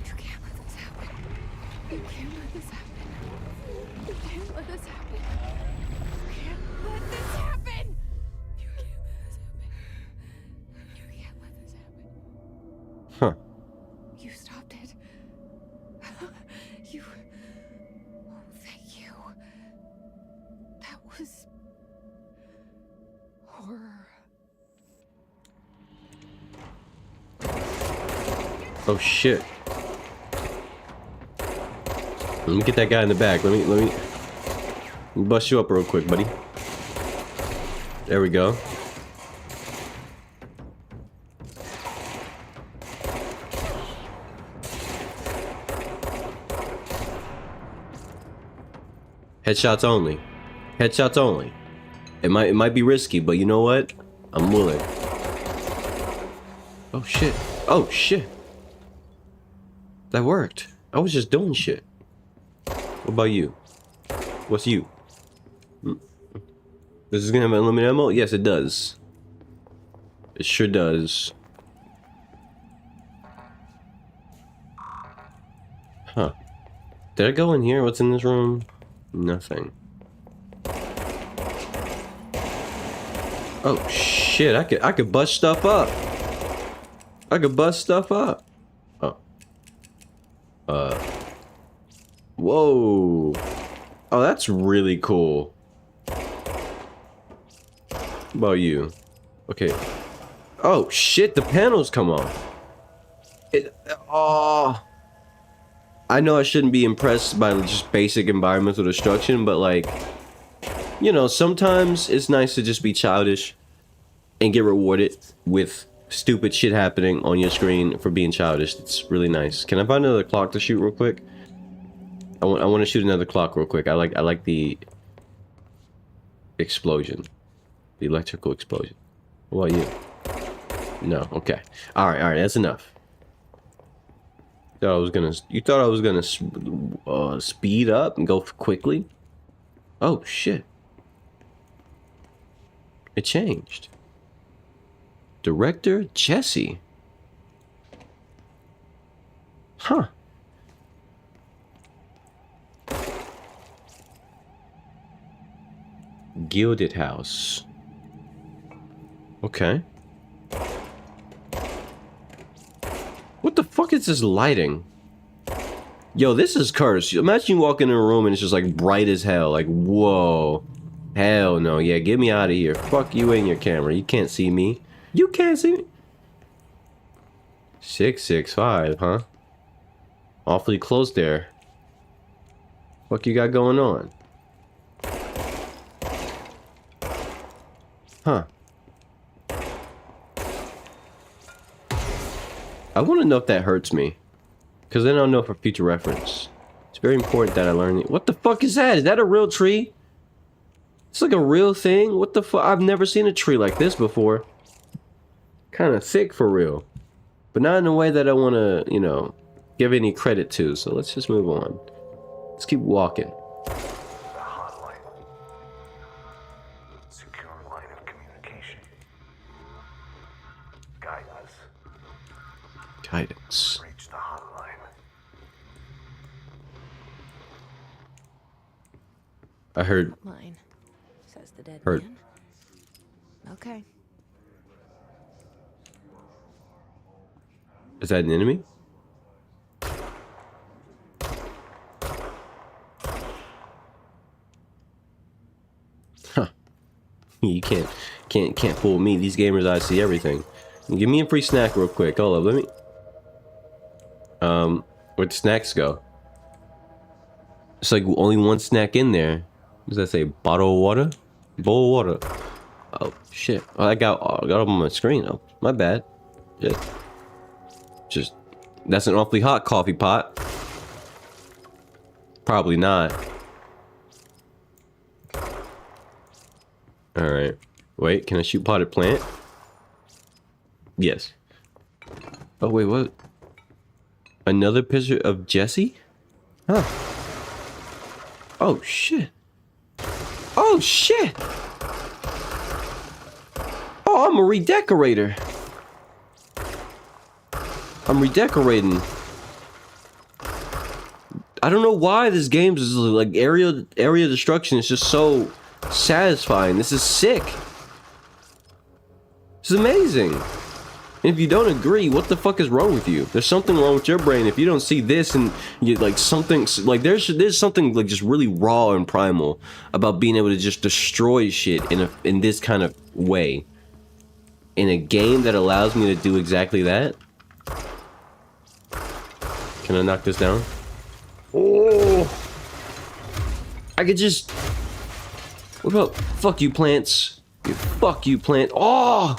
You can't let this happen. You can't let this happen. You can't let this happen. You can't let this happen. You can't let this happen. You can't let this happen. Huh. You stopped it. You. Oh, thank you. That was horror. Oh shit. Let me get that guy in the back. Let me bust you up real quick, buddy. There we go. Headshots only. Headshots only. It might be risky, but you know what? I'm willing. Oh shit. Oh shit. That worked. I was just doing shit. What about you? What's you? This is gonna have unlimited ammo? Yes, it does. It sure does. Huh. Did I go in here? What's in this room? Nothing. Oh shit, I could bust stuff up. I could bust stuff up. Oh. Whoa. Oh, that's really cool. What about you? Okay. Oh shit, the panels come off. Oh. I know I shouldn't be impressed by just basic environmental destruction, but like, you know, sometimes it's nice to just be childish. and get rewarded with stupid shit happening on your screen for being childish. It's really nice. Can I find another clock to shoot real quick? I want to shoot another clock real quick. I like the explosion, the electrical explosion. What about you? No. Okay. All right. That's enough. You thought I was gonna speed up and go quickly? Oh shit! It changed. Director Jesse. Huh. Gilded House. Okay. What the fuck is this lighting? Yo, this is cursed. Imagine you walk in a room and it's just like bright as hell. Like, whoa. Hell no. Yeah, get me out of here. Fuck you and your camera. You can't see me. You can't see me. 665, huh? Awfully close there. What you got going on? Huh. I want to know if that hurts me. Because then I'll know for future reference. It's very important that I learn it. What the fuck is that? Is that a real tree? It's like a real thing? What the fuck? I've never seen a tree like this before. Kind of thick for real. But not in a way that I want to, you know, give any credit to. So let's just move on. Let's keep walking. The hotline. Secure line of communication. Guidance. Guidance. Reach the hotline. I heard. Mine, says the dead Heard. man. Okay. Is that an enemy? Huh. You can't fool me. These gamers, I see everything. Give me a free snack real quick. Hold up, let me. Where'd the snacks go? It's like only one snack in there. What does that say? Bottle of water? Bowl of water. Oh shit! Oh, I got up on my screen. Oh, my bad. Just that's an awfully hot coffee pot. Probably not. All right. Wait, can I shoot potted plant? Yes. Oh wait, what? Another picture of Jesse? Huh. Oh shit. Oh shit. Oh, I'm a redecorator. I'm redecorating. I don't know why this game is like area destruction is just so satisfying. This is sick. This is amazing. If you don't agree, what the fuck is wrong with you? There's something wrong with your brain if you don't see this and you like something like there's something like just really raw and primal about being able to just destroy shit in this kind of way. In a game that allows me to do exactly that. Can I knock this down? Oh, I could just. What about fuck you plants? Fuck you plant. Oh.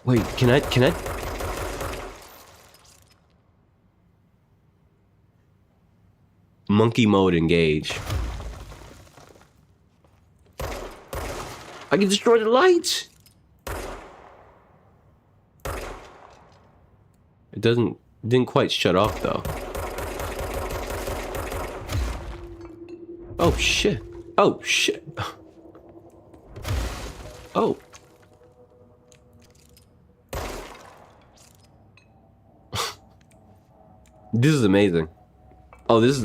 Wait, can I? Monkey mode engage. I can destroy the lights. It didn't quite shut off though. Oh shit. Oh shit. Oh. This is amazing. Oh, this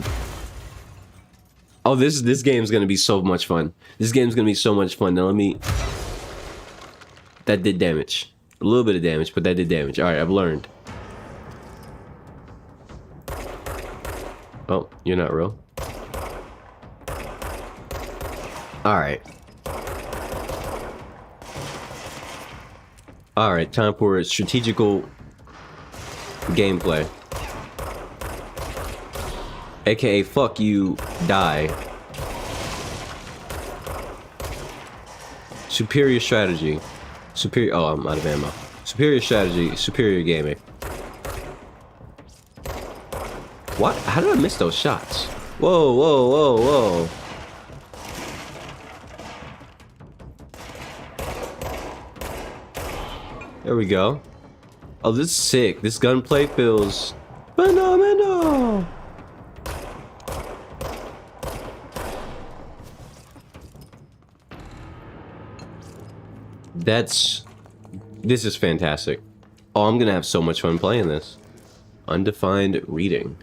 game's gonna be so much fun. This game's gonna be so much fun. Now let me. That did damage. A little bit of damage, but that did damage. All right, I've learned. Oh, you're not real. All right. All right, time for strategical gameplay. AKA fuck you, die. Superior strategy. Superior. Oh, I'm out of ammo. Superior strategy. Superior gaming. What? How did I miss those shots? Whoa, whoa, whoa, whoa. There we go. Oh, this is sick. This gunplay feels phenomenal. This is fantastic. Oh, I'm gonna have so much fun playing this. Undefined reading.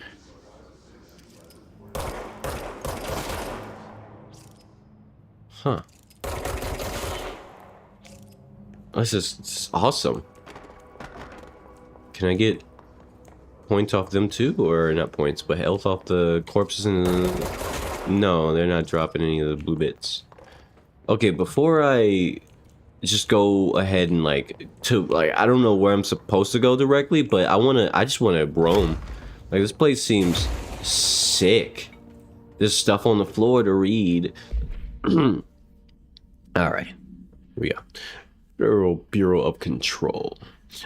Huh. This is awesome. Can I get points off them too? Or not points, but health off the corpses and no, they're not dropping any of the blue bits. Okay, before I just go ahead and I don't know where I'm supposed to go directly, but I just wanna roam. Like, this place seems sick. There's stuff on the floor to read. Alright, here we go. Bureau of Control.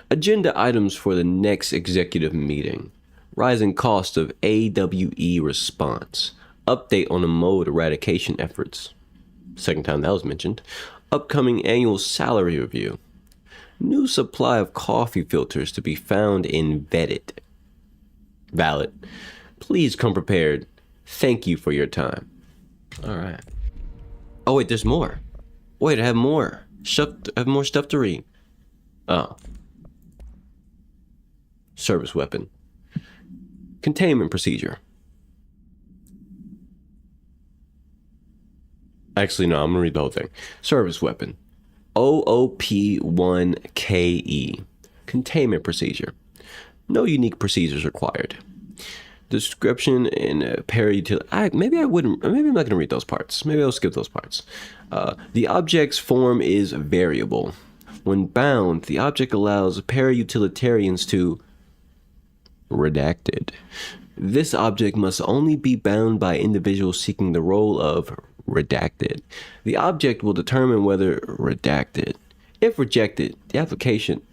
Agenda items for the next executive meeting. Rising cost of AWE response. Update on the mode eradication efforts. Second time that was mentioned. Upcoming annual salary review. New supply of coffee filters to be found in vetted. Valid. Please come prepared. Thank you for your time. Alright. Oh wait, there's more. Wait, I have more. I have more stuff to read. Oh. Service weapon. Containment procedure. Actually, no, I'm gonna read the whole thing. Service weapon. OOP1KE. Containment procedure. No unique procedures required. Description and para-utility. Maybe I'm not gonna read those parts. Maybe I'll skip those parts. The object's form is variable. When bound, the object allows para-utilitarians to redacted. This object must only be bound by individuals seeking the role of redacted. The object will determine whether redacted. If rejected, the applicant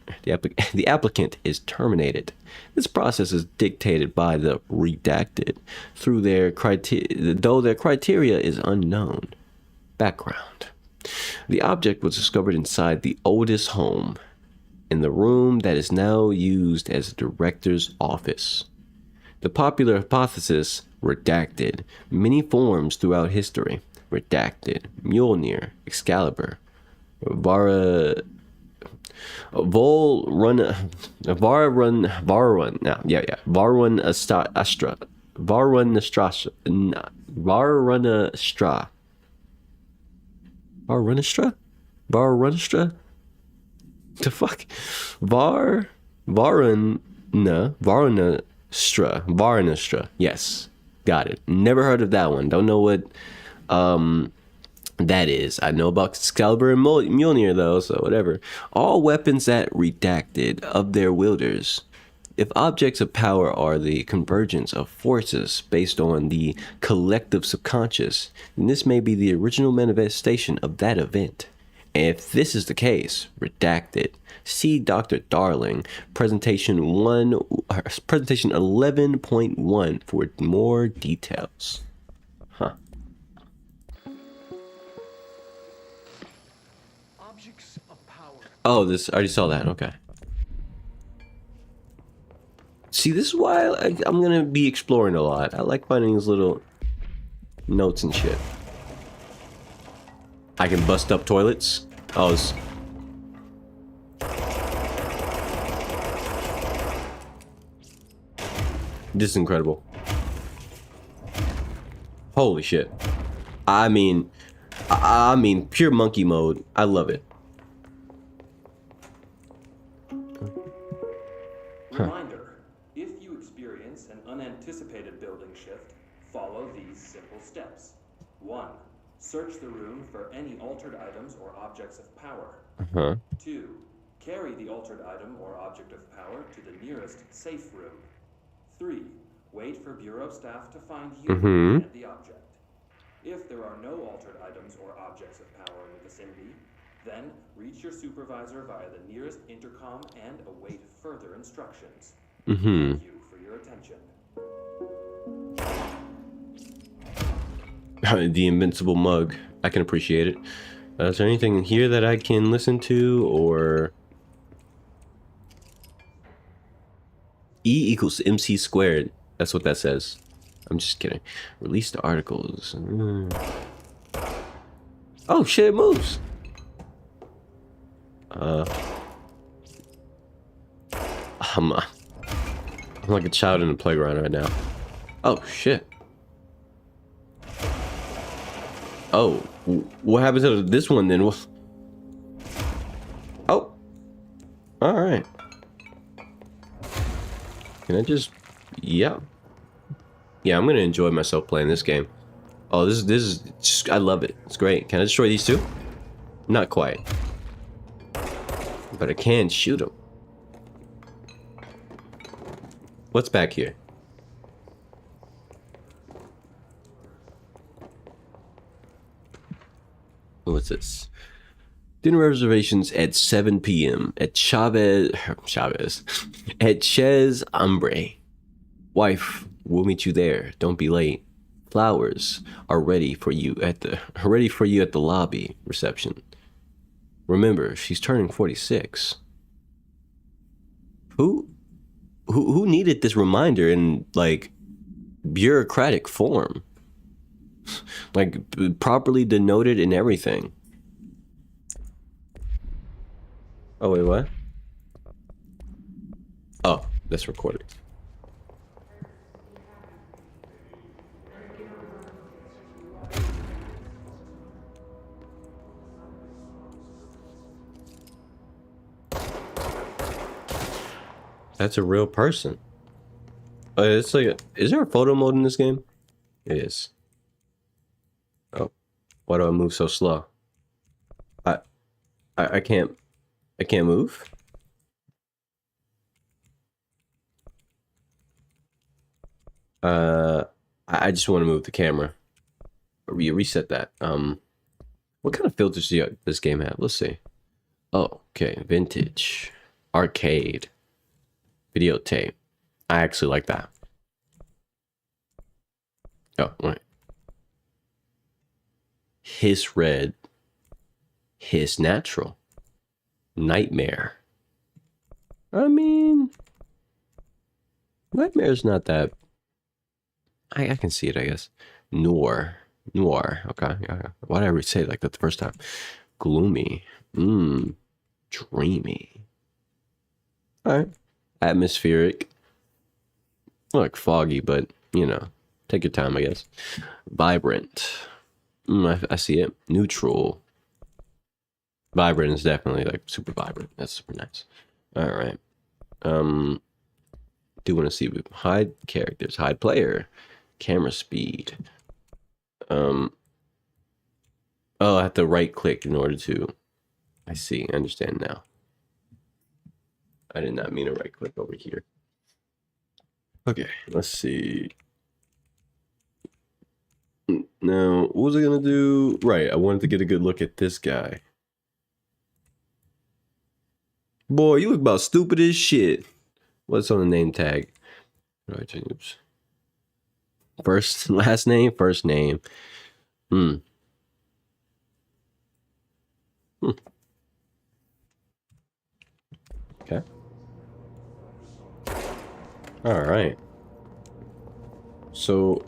is terminated. This process is dictated by the redacted through their criteria, though their criteria is unknown. Background. The object was discovered inside the oldest home, in the room that is now used as the director's office. The popular hypothesis, redacted, many forms throughout history. Redacted, Mjolnir, Excalibur, Varun Varunastra? The fuck? Varunastra. Yes. Got it. Never heard of that one. Don't know what that is. I know about Excalibur and Mjolnir though, so whatever. All weapons that redacted of their wielders. If objects of power are the convergence of forces based on the collective subconscious, then this may be the original manifestation of that event. And if this is the case, redacted. See Dr. Darling, presentation 11.1 for more details. Huh. Objects of power. Oh, I already saw that. Okay. See, this is why I'm gonna be exploring a lot. I like finding these little notes and shit. I can bust up toilets. Oh, this is incredible. Holy shit. I mean, pure monkey mode. I love it. Reminder, if you experience an unanticipated building shift, follow these simple steps. 1. Search the room for any altered items or objects of power. 2. Carry the altered item or object of power to the nearest safe room. 3. Wait for Bureau staff to find you and the object. If there are no altered items or objects of power in the vicinity, Then, reach your supervisor via the nearest intercom and await further instructions. Thank you for your attention. The invincible mug. I can appreciate it. Is there anything in here that I can listen to, or... E equals MC squared. That's what that says. I'm just kidding. Release the articles. Oh shit, it moves. I'm like a child in the playground right now. Oh shit. Oh, what happened to this one then? Oh, all right. Can I just? Yeah. Yeah, I'm gonna enjoy myself playing this game. Oh, this is just, I love it. It's great. Can I destroy these two? Not quite, but I can shoot them. What's back here? What's this? Dinner reservations at 7 p.m. at Chavez at Chez Hambre. Wife, we'll meet you there. Don't be late. Flowers are ready for you at the lobby reception. Remember, she's turning 46. Who needed this reminder in like bureaucratic form? Like properly denoted and everything. Oh wait, what? Oh, that's recorded. That's a real person. It's like, is there a photo mode in this game? It is. Oh, why do I move so slow? I can't move. I just want to move the camera. Reset that. What kind of filters does this game have? Let's see. Oh, okay. Vintage, arcade, videotape. I actually like that. Oh, wait. Hiss red. Hiss natural. Nightmare. I mean, Nightmare's not that. I can see it, I guess. Noir. Okay. Yeah. Why did I say it like that the first time? Gloomy. Dreamy. All right. Atmospheric. Like foggy, but you know, take your time, I guess. Vibrant. I see it. Neutral. Vibrant is definitely like super vibrant. That's super nice. All right. Do want to see hide characters, hide player, camera speed. Oh, I have to right click in order to. I see. I understand now. I did not mean to right click over here. Okay, let's see. Now, what was I gonna do? Right, I wanted to get a good look at this guy. Boy, you look about stupid as shit. What's on the name tag? Right, oops. First, last name, first name. Okay. All right. So,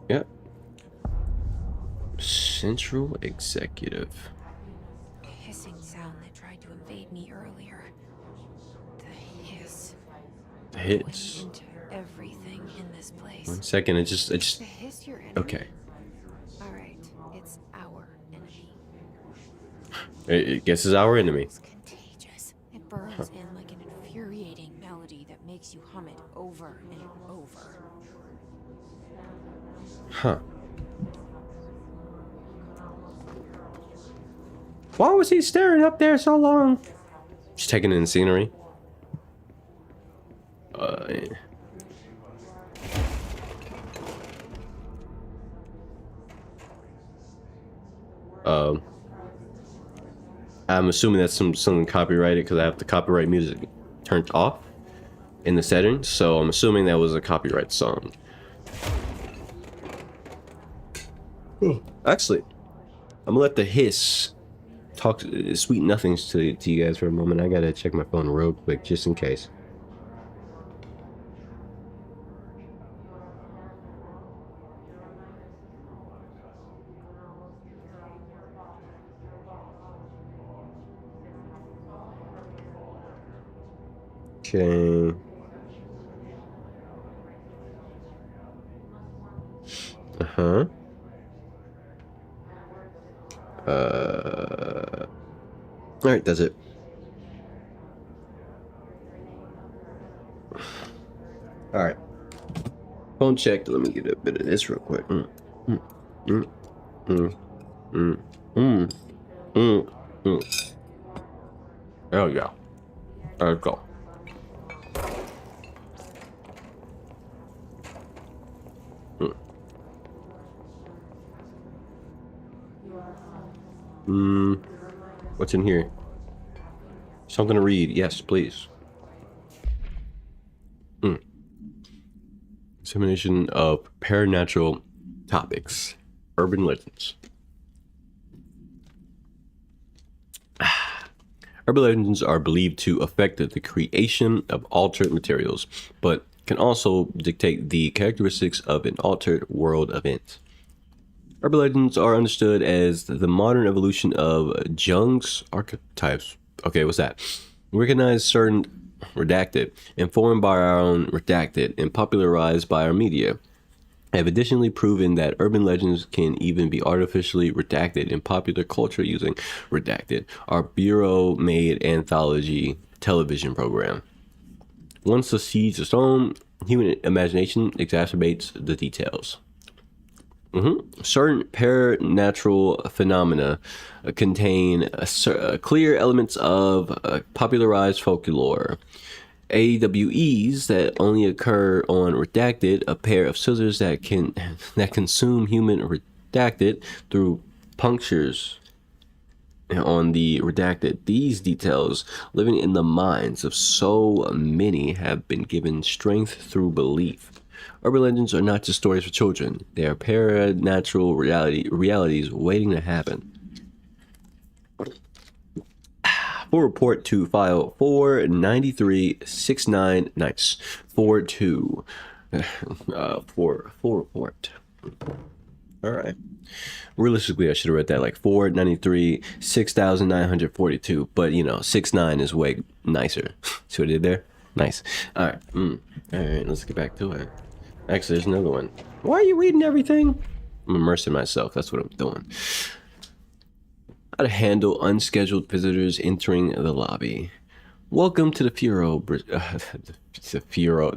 yeah. Central Executive. A hissing sound that tried to invade me earlier. The hiss. The hits. Went into everything in this place. 1 second. I just. The hiss your enemy? Okay. All right, it's our enemy. I guess it's our enemy. It's contagious. It burrows in like an infuriating melody that makes you hum it over and over. Huh. Why was he staring up there so long? Just taking in the scenery. Yeah. I'm assuming that's something copyrighted because I have the copyright music turned off in the settings. So I'm assuming that was a copyright song. Actually, I'm gonna let the hiss talk sweet nothings to you guys for a moment. I gotta check my phone real quick just in case. Okay. Uh-huh. All right, that's it. All right. Phone checked. Let me get a bit of this real quick. Oh yeah. All right, go. What's in here? Something to read. Yes, please. Examination of paranatural topics. Urban legends. Urban legends are believed to affect the creation of altered materials, but can also dictate the characteristics of an altered world event. Urban legends are understood as the modern evolution of Jung's archetypes. Okay, what's that? Recognize certain redacted, informed by our own redacted, and popularized by our media. Have additionally proven that urban legends can even be artificially redacted in popular culture using redacted, our bureau-made anthology television program. Once the seeds are sown, human imagination exacerbates the details. Certain paranatural phenomena contain clear elements of popularized folklore. AWEs that only occur on redacted, a pair of scissors that consume human redacted through punctures on the redacted. These details, living in the minds of so many, have been given strength through belief. Urban legends are not just stories for children. They are paranatural realities waiting to happen. Full report to file 49369. Nice. 42. Full report. All right. Realistically, I should have read that like 493 6942. But you know, 69 is way nicer. See what I did there? Nice. All right. All right. Let's get back to it. Actually, there's another one. Why are you reading everything? I'm immersing myself. That's what I'm doing. How to handle unscheduled visitors entering the lobby. Welcome to the Bureau. The Bureau.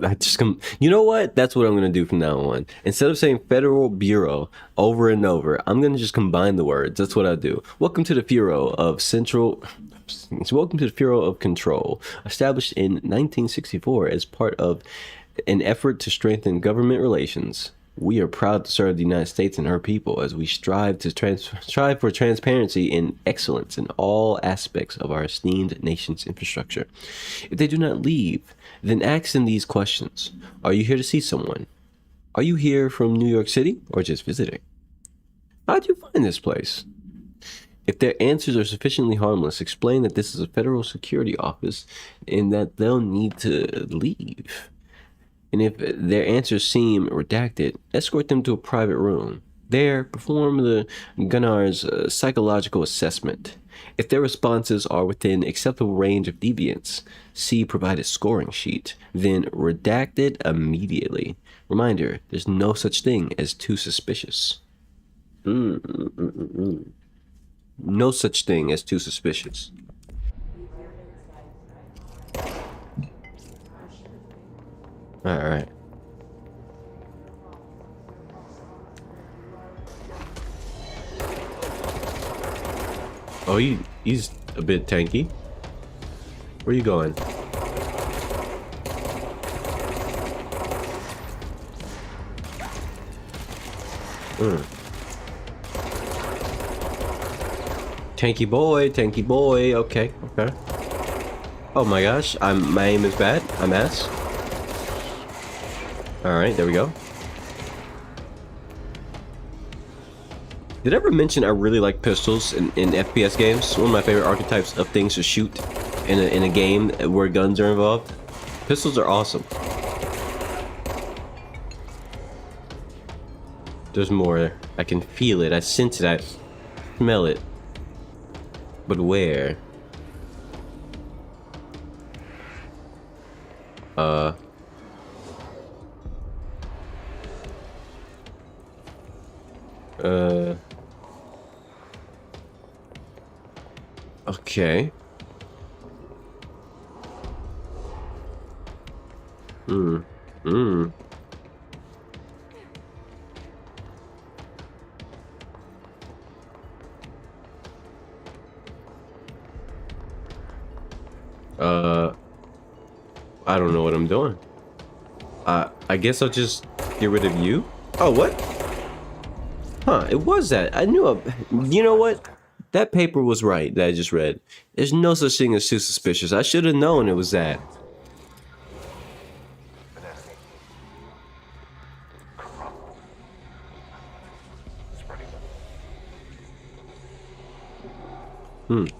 You know what? That's what I'm going to do from now on. Instead of saying Federal Bureau over and over, I'm going to just combine the words. That's what I do. Welcome to the Bureau of Welcome to the Bureau of Control, established in 1964 as part of an effort to strengthen government relations. We are proud to serve the United States and her people as we strive for transparency and excellence in all aspects of our esteemed nation's infrastructure. If they do not leave, then ask them these questions. Are you here to see someone? Are you here from New York City or just visiting? How'd you find this place? If their answers are sufficiently harmless, explain that this is a federal security office and that they'll need to leave. And if their answers seem redacted, escort them to a private room. There, perform the Gunnar's psychological assessment. If their responses are within acceptable range of deviance, see provided scoring sheet, then redact it immediately. Reminder, there's no such thing as too suspicious. No such thing as too suspicious. All right. Oh, he's a bit tanky. Where are you going? Tanky boy, tanky boy. Okay, okay. Oh my gosh, my aim is bad. I'm ass. Alright, there we go. Did I ever mention I really like pistols in FPS games? One of my favorite archetypes of things to shoot in a game where guns are involved. Pistols are awesome. There's more. I can feel it. I sense it. I smell it. But where? Okay. I don't know what I'm doing. I guess I'll just get rid of you. Oh, what? Huh, it was that. I knew you know what? That paper was right that I just read. There's no such thing as too suspicious. I should have known it was that. Cleanse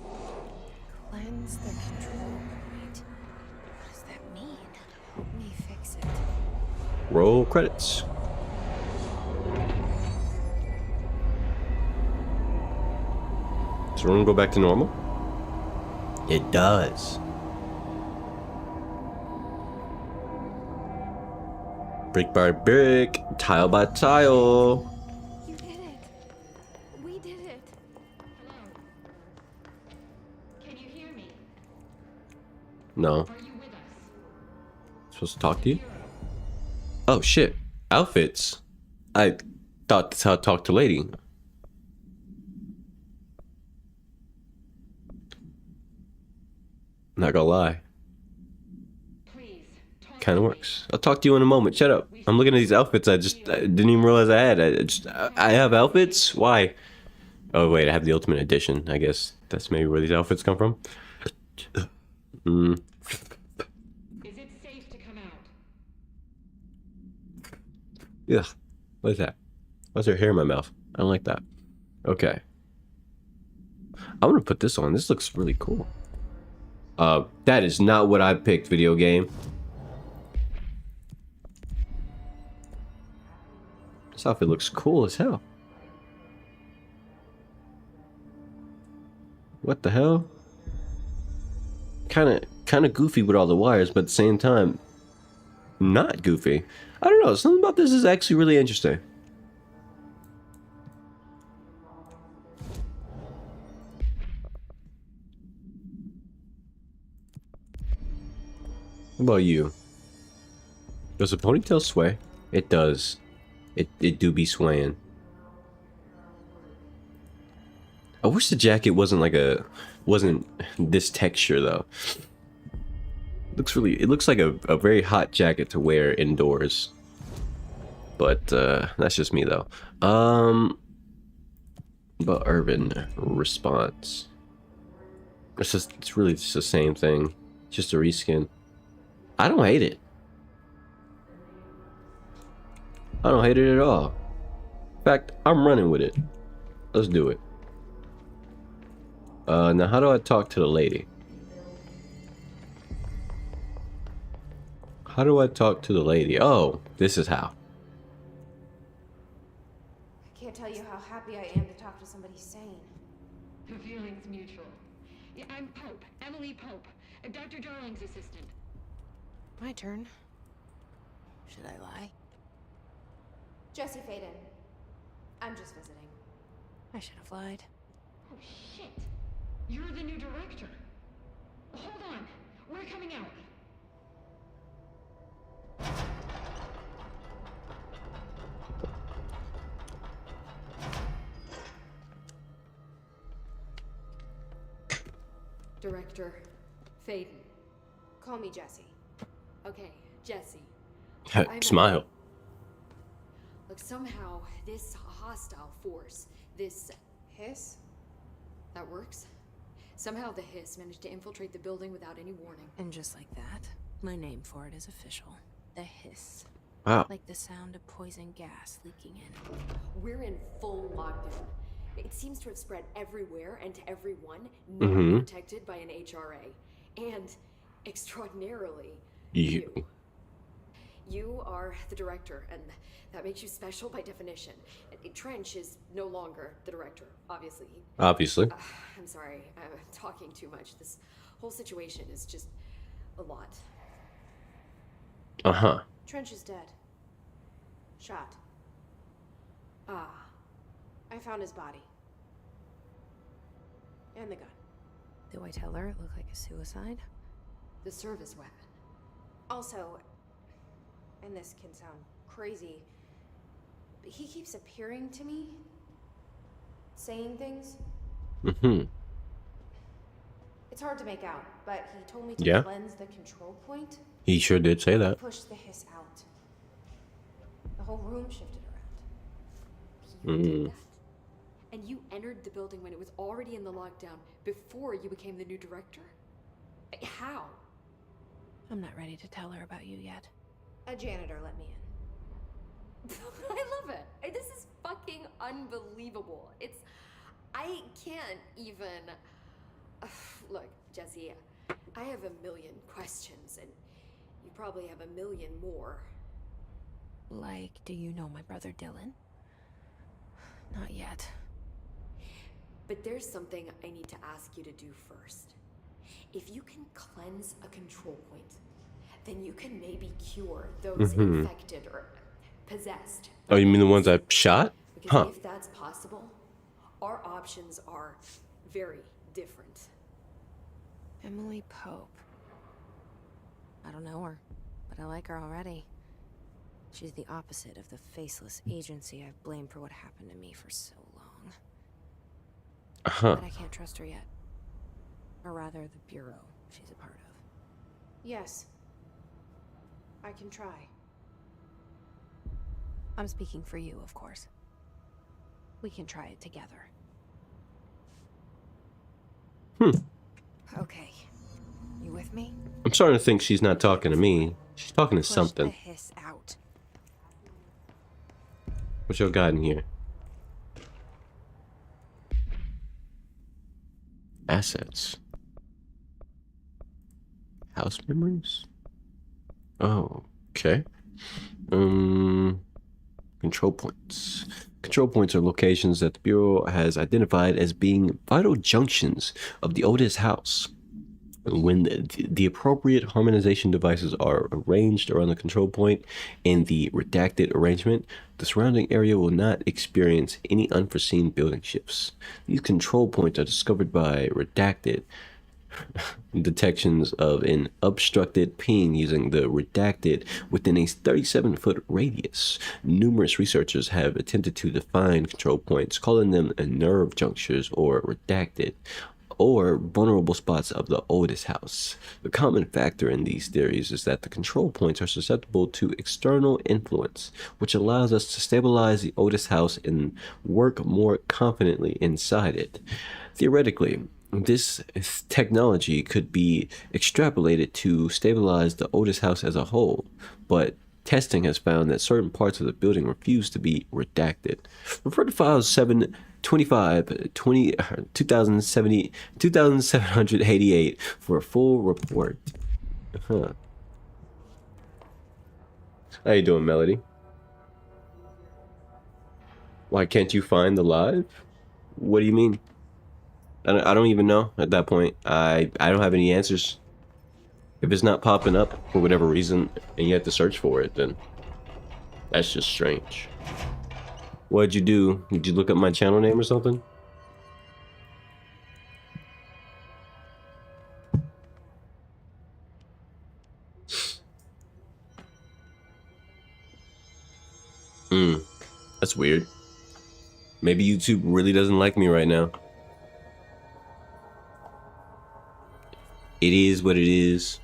the control point. What does that mean? Help me fix it. Roll credits. Does the room go back to normal? It does. Brick by brick, tile by tile. You did it. We did it. Hello? Can you hear me? No. Are you with us? Supposed to talk to you? Oh shit. Outfits. I thought that's how I talked to lady. Not gonna lie. Please, talk Kind of to me. works. I'll talk to you in a moment. Shut up. I'm looking at these outfits. I didn't even realize I had. I have outfits? Why? Oh wait, I have the ultimate edition. I guess that's maybe where these outfits come from. Is it safe to come out? Yeah. What is that? Why's there hair in my mouth? I don't like that. Okay. I'm gonna put this on. This looks really cool. That is not what I picked, video game. This outfit looks cool as hell. What the hell? Kind of goofy with all the wires, but at the same time, not goofy. I don't know. Something about this is actually really interesting. What about you? Does a ponytail sway? It does. It do be swaying. I wish the jacket wasn't this texture though. It looks like a very hot jacket to wear indoors. But that's just me though. But urban response. It's really just the same thing. Just a reskin. I don't hate it. I don't hate it at all. In fact, I'm running with it. Let's do it. Now how do I talk to the lady? How do I talk to the lady? Oh, this is how. I can't tell you how happy I am to talk to somebody sane. The feeling's mutual. Yeah, I'm Pope, Emily Pope, Dr. Darling's assistant. My turn. Should I lie? Jesse Faden. I'm just visiting. I should have lied. Oh, shit. You're the new director. Hold on. We're coming out. Director Faden. Call me Jesse. Okay, Jesse. Smile. Look, somehow this hostile force, this hiss, That works. Somehow the hiss managed to infiltrate the building without any warning. And just like that, my name for it is official. The hiss. Wow. Like the sound of poison gas leaking in. We're in full lockdown. It seems to have spread everywhere and to everyone not protected by an HRA. And, extraordinarily, you. You are the director, and that makes you special by definition. Trench is no longer the director, obviously. Obviously. I'm sorry, I'm talking too much. This whole situation is just a lot. Uh-huh. Trench is dead. Shot. Ah, I found his body. And the gun. Do I tell her it looked like a suicide? the service weapon. Also, and this can sound crazy, but he keeps appearing to me, saying things. Mm-hmm. It's hard to make out, but he told me to cleanse the control point. He sure did say that. Push the hiss out. The whole room shifted around. You did that? And you entered the building when it was already in the lockdown, before you became the new director? How? I'm not ready to tell her about you yet. A janitor let me in. I love it. This is fucking unbelievable. I can't even... Look, Jesse, I have a million questions, and you probably have a million more. Like, do you know my brother Dylan? Not yet. But there's something I need to ask you to do first. If you can cleanse a control point, then you can maybe cure those infected or possessed. Oh, you mean the ones I shot? Because if that's possible, our options are very different. Emily Pope. I don't know her, but I like her already. She's the opposite of the faceless agency I've blamed for what happened to me for so long. But I can't trust her yet. Or rather, the bureau she's a part of. Yes. I can try. I'm speaking for you, of course. We can try it together. Okay. You with me? I'm starting to think she's not talking to me. She's talking to Push something. the hiss out. What y'all got in here? Assets. House memories? Oh, okay. Control points. Control points are locations that the Bureau has identified as being vital junctions of the Otis house. When the appropriate harmonization devices are arranged around the control point in the redacted arrangement, the surrounding area will not experience any unforeseen building shifts. These control points are discovered by redacted detections of an obstructed ping using the redacted within a 37-foot radius. Numerous researchers have attempted to define control points, calling them nerve junctures or redacted, or vulnerable spots of the Otis house. The common factor in these theories is that the control points are susceptible to external influence, which allows us to stabilize the Otis house and work more confidently inside it. Theoretically, this technology could be extrapolated to stabilize the Otis house as a whole, but testing has found that certain parts of the building refuse to be redacted. Refer to files 2788 for a full report. How you doing, Melody? Why can't you find the live? What do you mean? I don't even know at that point. I don't have any answers. If it's not popping up for whatever reason and you have to search for it, then that's just strange. What'd you do? Did you look up my channel name or something? That's weird. Maybe YouTube really doesn't like me right now. It is what it is.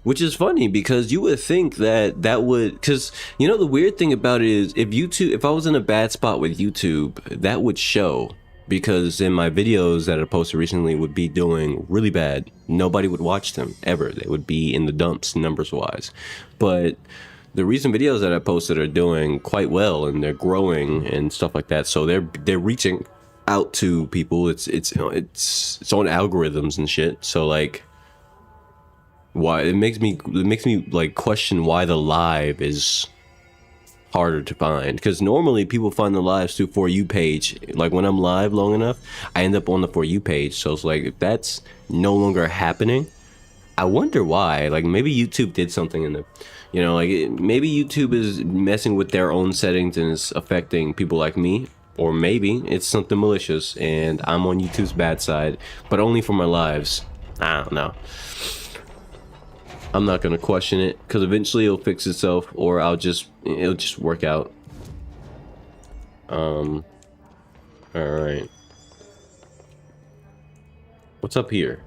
Which is funny because you would think that would, because the weird thing about it is if I was in a bad spot with YouTube, that would show because in my videos that I posted recently would be doing really bad. Nobody would watch them ever. They would be in the dumps numbers wise. But the recent videos that I posted are doing quite well, and they're growing and stuff like that. So they're reaching out to people. It's on algorithms and shit. So like, why it makes me like question why the live is harder to find, because normally people find the lives through For You page. Like when I'm live long enough, I end up on the For You page. So it's like, if that's no longer happening, I wonder why. Like maybe YouTube did something in the, you know, like maybe YouTube is messing with their own settings and is affecting people like me, or maybe it's something malicious and I'm on YouTube's bad side, but only for my lives. I don't know. I'm not gonna question it, because eventually it'll fix itself, or it'll just work out. All right. What's up here?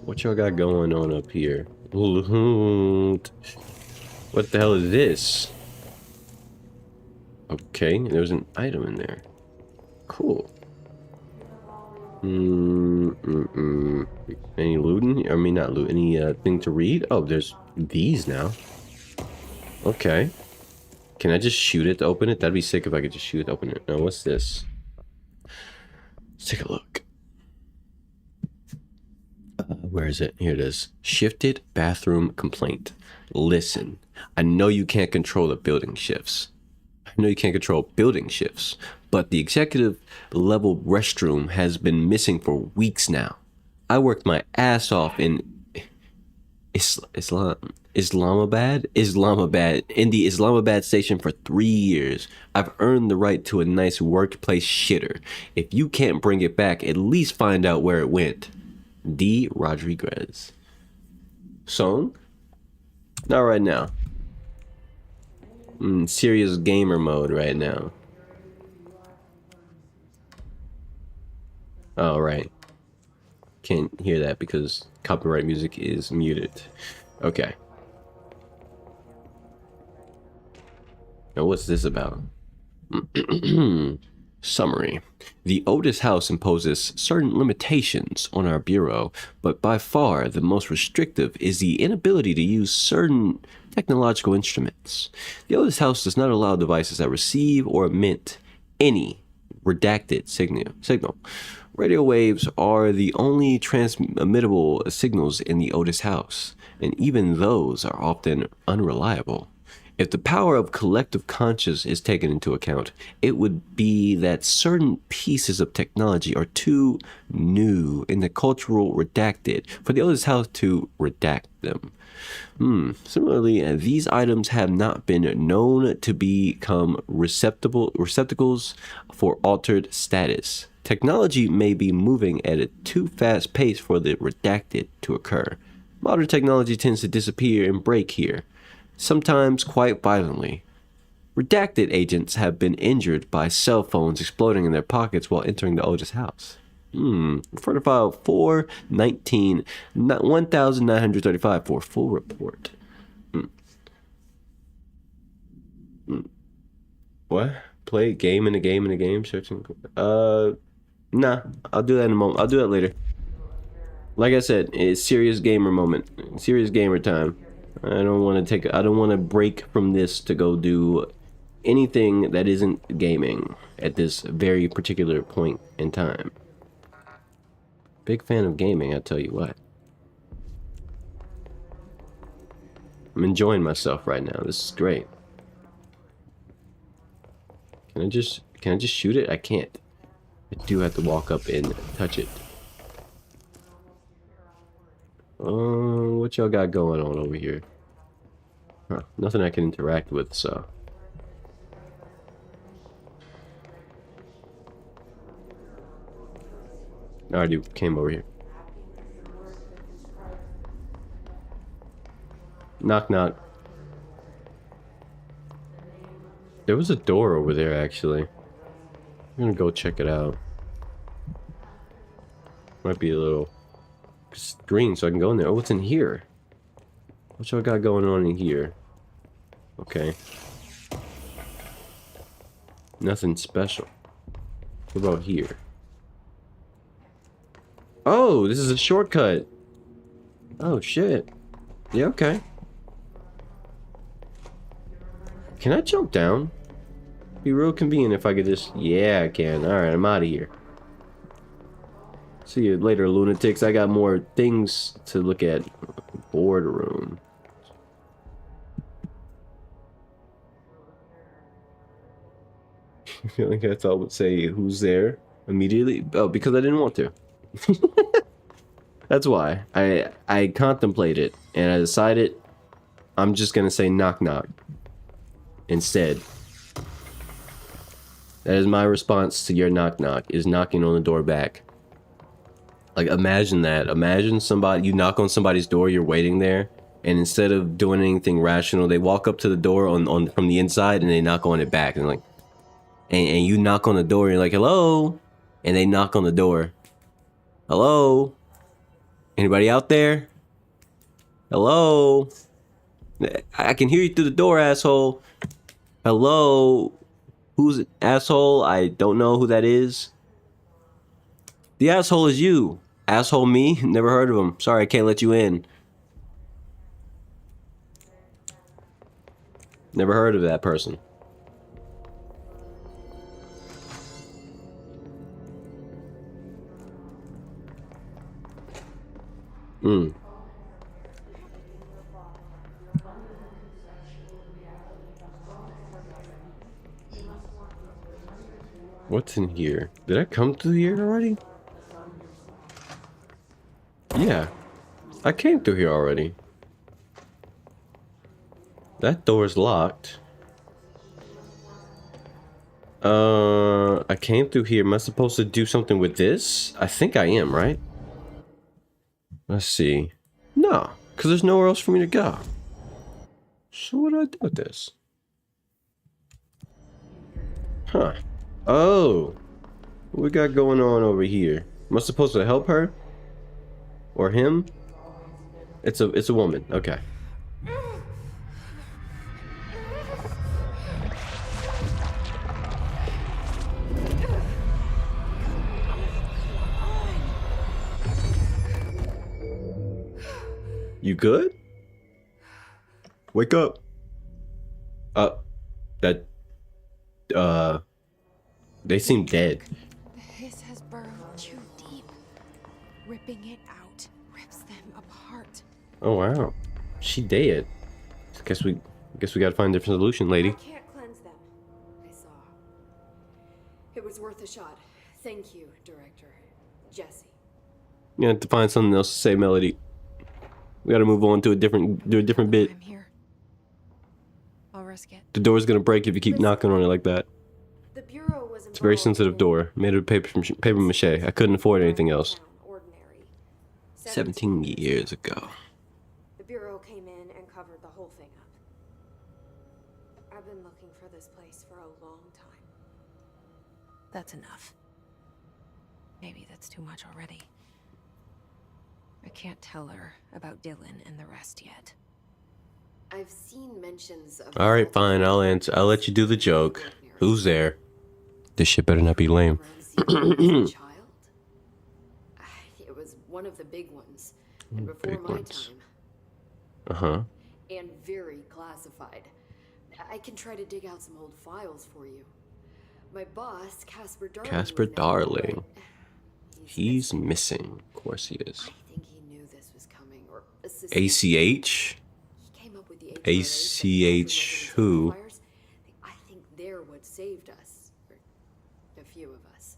What y'all got going on up here? What the hell is this? Okay, there's an item in there. Cool. Any looting? I mean, not loot. Any thing to read? Oh, there's these now. Okay. Can I just shoot it to open it? That'd be sick if I could just shoot it to open it. Now, what's this? Let's take a look. Where is it? Here it is. Shifted bathroom complaint. Listen, I know you can't control the building shifts. I know you can't control building shifts, but the executive level restroom has been missing for weeks now. I worked my ass off in Islamabad, in the Islamabad station for 3 years. I've earned the right to a nice workplace shitter. If you can't bring it back, at least find out where it went. D. Rodriguez. Song? Not right now. Serious gamer mode right now. Oh, right. Can't hear that because copyright music is muted. Okay. Now, what's this about? Summary. The Otis house imposes certain limitations on our bureau, but by far the most restrictive is the inability to use certain technological instruments. The Otis house does not allow devices that receive or emit any redacted signal. Radio waves are the only transmittable signals in the Otis house, and even those are often unreliable. If the power of collective conscious is taken into account, it would be that certain pieces of technology are too new in the cultural redacted for the Otis house to redact them. Similarly, these items have not been known to become receptacles for altered status. Technology may be moving at a too fast pace for the redacted to occur. Modern technology tends to disappear and break here, sometimes quite violently. Redacted agents have been injured by cell phones exploding in their pockets while entering the Otis house. Refer to file 1935 for full report. What? Play game in a game in a game? Searching. Nah, I'll do that in a moment. I'll do that later. Like I said, it's serious gamer moment. Serious gamer time. I don't want to break from this to go do anything that isn't gaming at this very particular point in time. Big fan of gaming, I tell you what. I'm enjoying myself right now. This is great. Can I just shoot it? I can't. I do have to walk up and touch it. What y'all got going on over here? Huh, nothing I can interact with, so. I already came over here. Knock knock. There was a door over there, actually. I'm gonna go check it out. Might be a little green, so I can go in there. Oh, what's in here? What y'all got going on in here? Okay. Nothing special. What about here? Oh, this is a shortcut. Oh, shit. Yeah, okay. Can I jump down? Be real convenient if I could just... Yeah, I can. Alright, I'm out of here. See you later, lunatics. I got more things to look at. Boardroom. I feel like I thought would say who's there immediately. Oh, because I didn't want to. That's why. I contemplated and I decided I'm just gonna say knock knock instead. That is my response to your knock knock, is knocking on the door back. Like, imagine that. Imagine somebody, you knock on somebody's door, you're waiting there, and instead of doing anything rational, they walk up to the door on from the inside and they knock on it back, and like, and you knock on the door and you're like, hello, and they knock on the door. Hello? Anybody out there? Hello? I can hear you through the door, asshole. Hello? Who's it? Asshole? I don't know who that is. The asshole is you. Asshole me? Never heard of him. Sorry, I can't let you in. Never heard of that person. What's in here? Did I come through here already? Yeah. I came through here already. That door's locked. I came through here. Am I supposed to do something with this? I think I am, right? Let's see. No, because there's nowhere else for me to go. So what do I do with this? Huh. Oh. What we got going on over here? Am I supposed to help her? Or him? It's a woman. Okay. You good? Wake up. They seem dead. The hiss has burrowed too deep. Ripping it out rips them apart. Oh wow. She dead. Guess we gotta find a different solution, I lady. can't cleanse them. I saw. It was worth a shot. Thank you, Director. Jesse. You have to find something else to say, Melody. We gotta move on to a different bit. I'm here. I'll risk it. The door's gonna break if you keep knocking on it like that. The Bureau was It's a very sensitive door. Made of paper mache. I couldn't afford anything else. 17 years ago. The Bureau came in and covered the whole thing up. I've been looking for this place for a long time. That's enough. Maybe that's too much already. I can't tell her about Dylan and the rest yet. I've seen mentions of... Alright, fine. I'll answer. I'll let you do the joke. Who's there? This shit better not be lame. Child? It was one of the big ones. And before Big my ones. time. Uh-huh. And very classified. I can try to dig out some old files for you. My boss, Casper Darling. Casper would know, Darling. but He's missing. Of course he is. I think he knew this was coming, or assisted. ACH? He came up with the ACH who? I think they're what saved us. Or a few of us.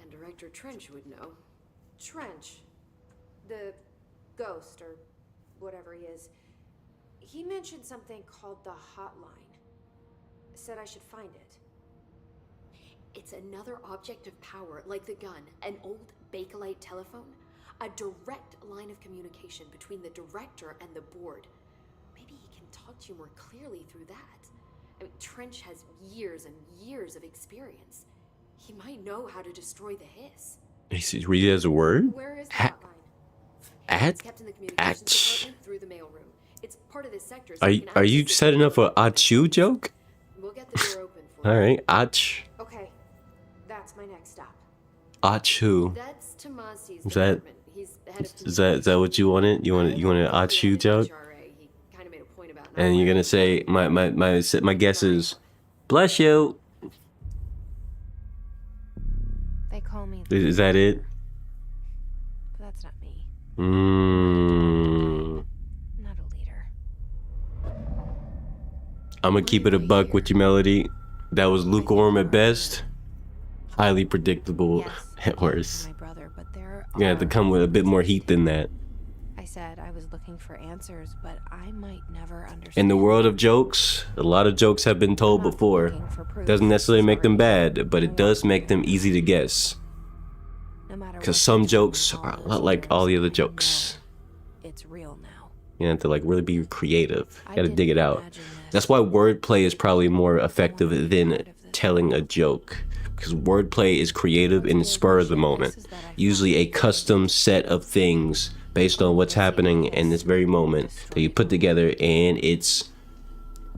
And Director Trench would know. Trench, the ghost or whatever he is, he mentioned something called the hotline. Said I should find it. It's another object of power, like the gun, an old Bakelite telephone, a direct line of communication between the director and the board. Maybe he can talk to you more clearly through that. I mean, Trench has years and years of experience. He might know how to destroy the hiss. Read it as a word? Where is the hotline? It's kept in the communications department through the mailroom. It's part of this sector. So Are we can you access it setting up a through Achu joke? We'll get the door open for All right, Ach. Okay, that's my next stop. Ach who? That's Tomasi's Is that department. He's the head of is that what you wanted? You wanted an Ach you joke? He kind of made a point about And you're gonna say my guess is, bless you. They call me. Is that it? But that's not me. Not a leader. I'm gonna keep it a buck with you, Melody. That was lukewarm at best, highly predictable at worst. My brother, but there You have to come with a bit more heat than that. I said I was looking for answers, but I might never understand. In the world of jokes, a lot of jokes have been told before. Doesn't necessarily make them bad, but it does make them easy to guess. Because some jokes are a lot like all the other jokes. It's real now. You have to like really be creative. You gotta dig it out. That's why wordplay is probably more effective than telling a joke. Because wordplay is creative and spur of the moment. Usually a custom set of things based on what's happening in this very moment that you put together, and it's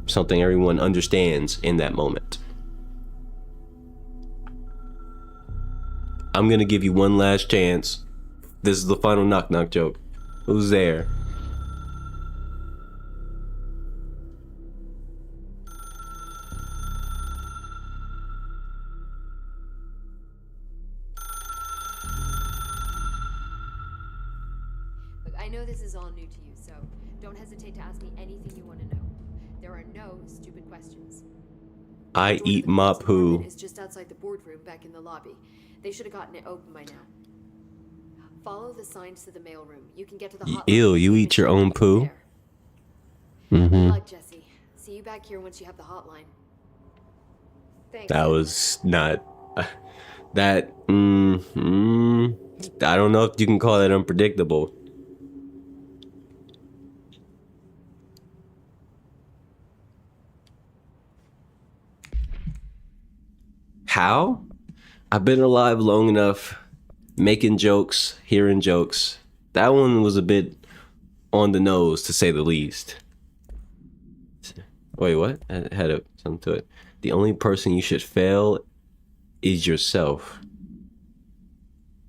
something everyone understands in that moment. I'm gonna give you one last chance. This is the final knock knock joke. Who's there? Look, I know this is all new to you, so don't hesitate to ask me anything you want to know. There are no stupid questions. I eat mop who? Is just outside the boardroom back in the lobby. They should have gotten it open by now. Follow the signs to the mailroom. You can get to the hotline. Ew, you eat your own poo? Good luck, Jesse. See you back here once you have the hotline. Thanks. That was not that. I don't know if you can call that unpredictable. How? I've been alive long enough, making jokes, hearing jokes. That one was a bit on the nose, to say the least. Wait, what? I had something to it. The only person you should fail is yourself.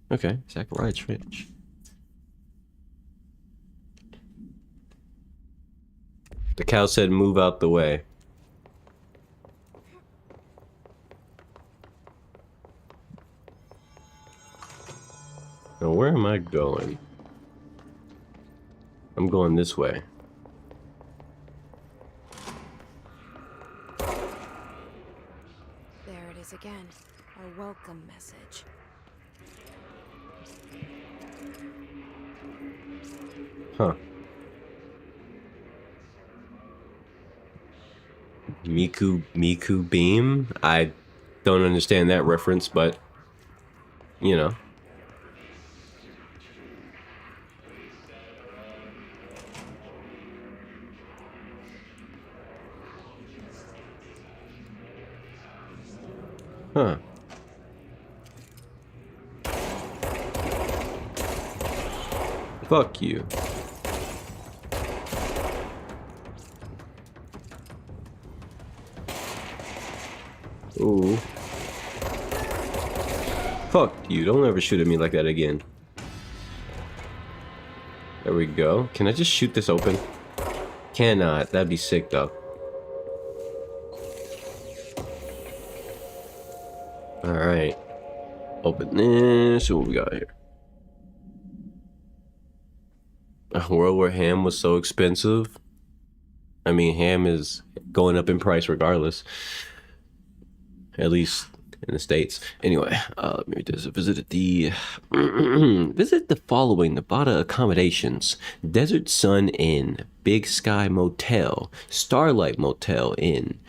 Okay, Zachariah Trench. The cow said, "Move out the way." Now, where am I going? I'm going this way. There it is again. A welcome message. Huh. Miku Beam? I don't understand that reference, but you know. Huh. Fuck you. Ooh. Fuck you. Don't ever shoot at me like that again. There we go. Can I just shoot this open? Cannot. That'd be sick though. Alright. Open this. What we got here? A world where ham was so expensive. I mean, ham is going up in price regardless. At least in the States. Anyway, let me read this. Visit the following Nevada accommodations: Desert Sun Inn, Big Sky Motel, Starlight Motel Inn,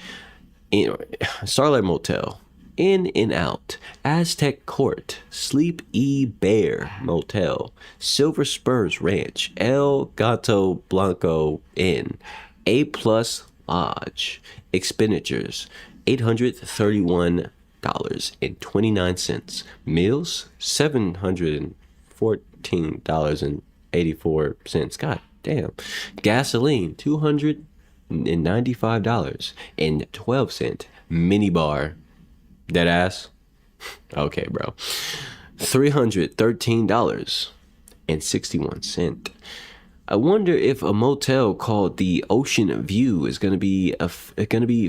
Starlight Motel, In and Out, Aztec Court, Sleep E Bear Motel, Silver Spurs Ranch, El Gato Blanco Inn, A Plus Lodge. Expenditures $831.29. Meals $714.84. God damn. Gasoline $200. $395.12 minibar. Dead ass. Okay, bro. $313.61. I wonder if a motel called the Ocean View is gonna be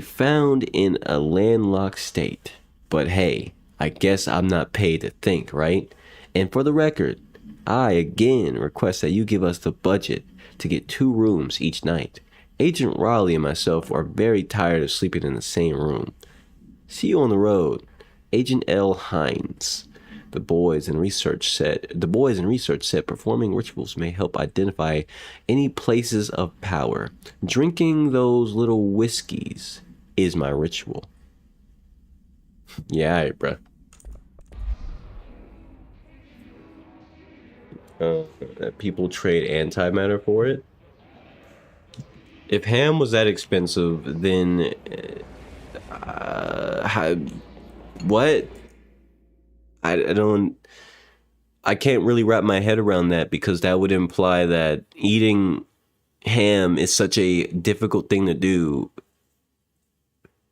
found in a landlocked state. But hey, I guess I'm not paid to think, right? And for the record, I again request that you give us the budget to get 2 rooms each night. Agent Raleigh and myself are very tired of sleeping in the same room. See you on the road. Agent L. Hines. The boys in research said performing rituals may help identify any places of power. Drinking those little whiskeys is my ritual. Yeah, alright, bruh. People trade antimatter for it. If ham was that expensive, then what? I can't really wrap my head around that, because that would imply that eating ham is such a difficult thing to do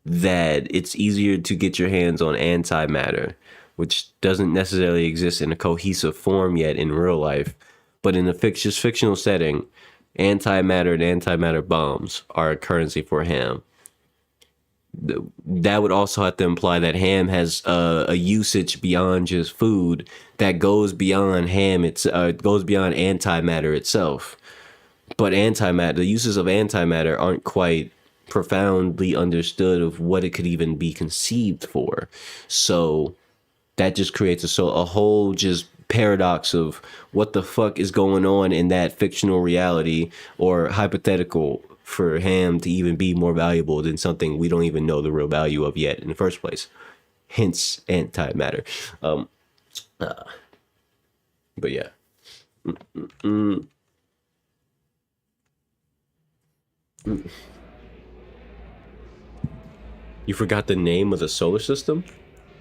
that it's easier to get your hands on antimatter, which doesn't necessarily exist in a cohesive form yet in real life. But in a fictional setting, antimatter and antimatter bombs are a currency for ham. That would also have to imply that ham has a usage beyond just food that goes beyond ham. Goes beyond antimatter itself. But the uses of antimatter aren't quite profoundly understood of what it could even be conceived for. So that just creates a whole just paradox of what the fuck is going on in that fictional reality or hypothetical for ham to even be more valuable than something we don't even know the real value of yet in the first place. Hence antimatter. But yeah. You forgot the name of the solar system?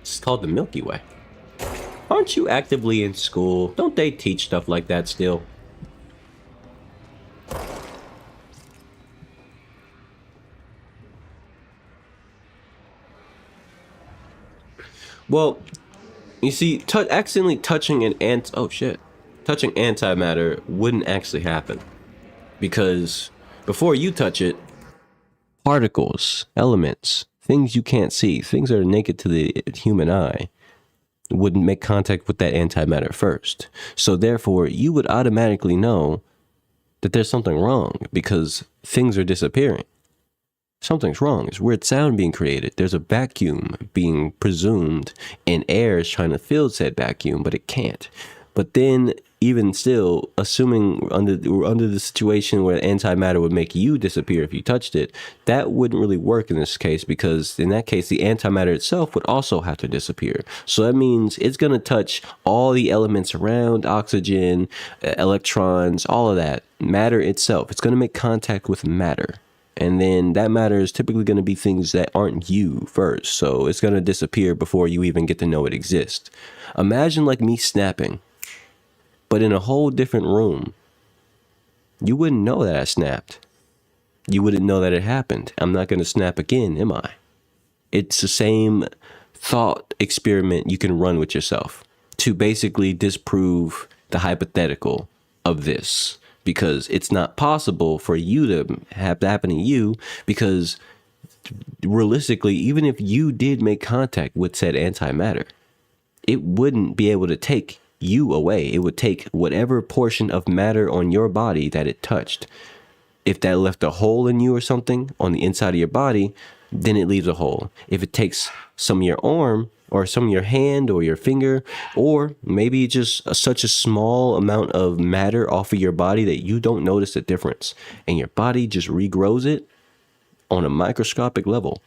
It's called the Milky Way. Aren't you actively in school? Don't they teach stuff like that still? Well, you see, accidentally touching touching antimatter wouldn't actually happen, because before you touch it, particles, elements, things you can't see, things that are naked to the human eye, wouldn't make contact with that antimatter first. So therefore, you would automatically know that there's something wrong, because things are disappearing. Something's wrong. There's weird sound being created. There's a vacuum being presumed, and air is trying to fill said vacuum, but it can't. But then, even still, assuming under the situation where antimatter would make you disappear if you touched it, that wouldn't really work in this case, because in that case, the antimatter itself would also have to disappear. So that means it's going to touch all the elements around, oxygen, electrons, all of that, matter itself. It's going to make contact with matter. And then that matter is typically going to be things that aren't you first. So it's going to disappear before you even get to know it exists. Imagine like me snapping, but in a whole different room. You wouldn't know that I snapped. You wouldn't know that it happened. I'm not going to snap again, am I? It's the same thought experiment you can run with yourself to basically disprove the hypothetical of this. Because it's not possible for you to have to happen to you, because realistically, even if you did make contact with said antimatter, it wouldn't be able to take you away. It would take whatever portion of matter on your body that it touched. If that left a hole in you or something on the inside of your body, then it leaves a hole. If it takes some of your arm or some of your hand or your finger, or maybe just such a small amount of matter off of your body that you don't notice the difference, and your body just regrows it on a microscopic level,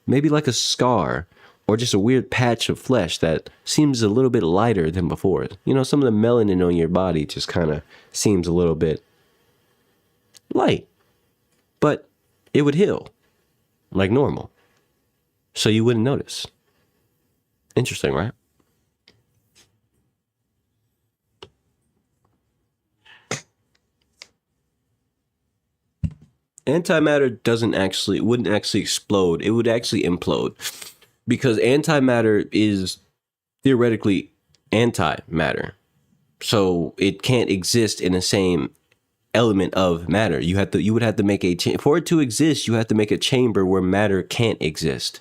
maybe like a scar or just a weird patch of flesh that seems a little bit lighter than before. You know, some of the melanin on your body just kind of seems a little bit light, but it would heal like normal, so you wouldn't notice. Interesting, right? Antimatter wouldn't actually explode. It would actually implode because antimatter is theoretically antimatter. So it can't exist in the same element of matter. You would have to make for it to exist, you have to make a chamber where matter can't exist.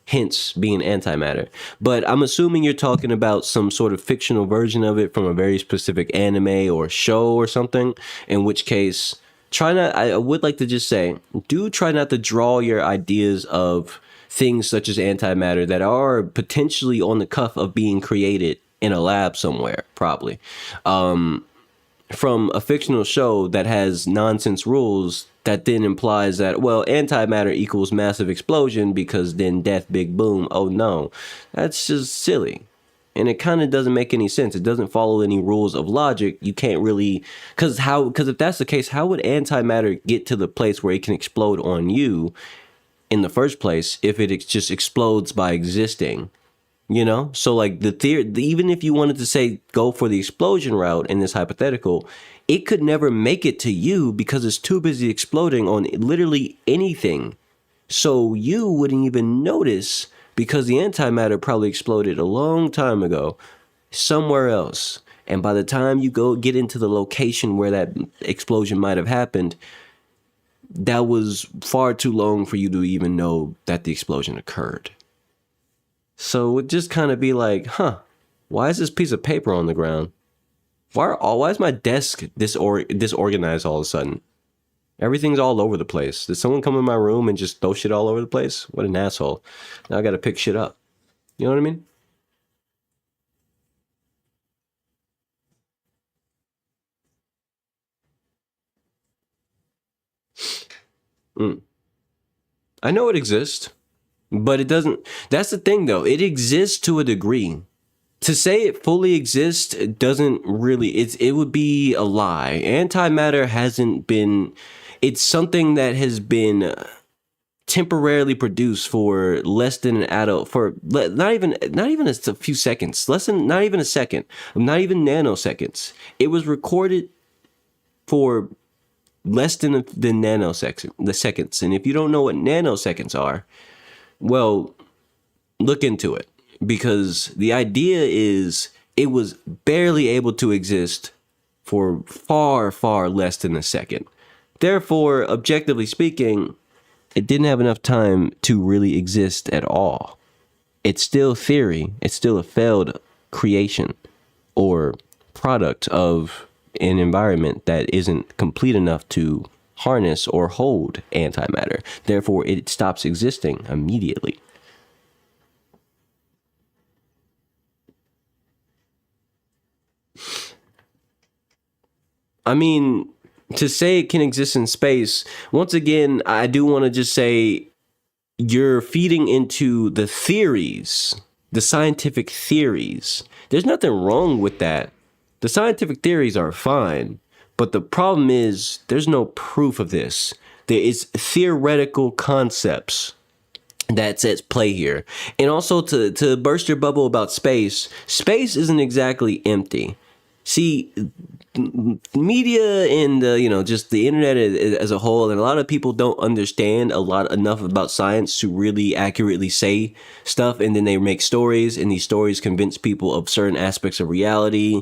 Hence being antimatter. But I'm assuming you're talking about some sort of fictional version of it from a very specific anime or show or something, in which case I would like to just say, do try not to draw your ideas of things such as antimatter that are potentially on the cuff of being created in a lab somewhere, probably, from a fictional show that has nonsense rules that then implies that, well, antimatter equals massive explosion because then death, big boom. Oh no, that's just silly. And it kind of doesn't make any sense. It doesn't follow any rules of logic. You can't really, because if that's the case, how would antimatter get to the place where it can explode on you in the first place if it just explodes by existing? You know, so like the theory, even if you wanted to say go for the explosion route in this hypothetical, it could never make it to you because it's too busy exploding on literally anything. So you wouldn't even notice because the antimatter probably exploded a long time ago somewhere else. And by the time you get into the location where that explosion might have happened, that was far too long for you to even know that the explosion occurred. So it would just kind of be like, why is this piece of paper on the ground? Why is my desk disorganized all of a sudden? Everything's all over the place. Did someone come in my room and just throw shit all over the place? What an asshole. Now I gotta pick shit up. You know what I mean? I know it exists. But it doesn't, that's the thing though, it exists to a degree. To say it fully exists doesn't really, it would be a lie. Antimatter hasn't been, it's something that has been temporarily produced for less than an adult, for not even a few seconds, not even a second, not even nanoseconds. It was recorded for less than the seconds. And if you don't know what nanoseconds are, well, look into it, because the idea is it was barely able to exist for far, far less than a second. Therefore, objectively speaking, it didn't have enough time to really exist at all. It's still theory. It's still a failed creation or product of an environment that isn't complete enough to harness or hold antimatter. Therefore, it stops existing immediately. I mean, to say it can exist in space, once again, I do want to just say you're feeding into the theories, the scientific theories. There's nothing wrong with that. The scientific theories are fine. But the problem is there's no proof of this. There is theoretical concepts that's at play here. And also to burst your bubble about space isn't exactly empty. See, media and just the internet as a whole, and a lot of people don't understand enough about science to really accurately say stuff, and then they make stories, and these stories convince people of certain aspects of reality.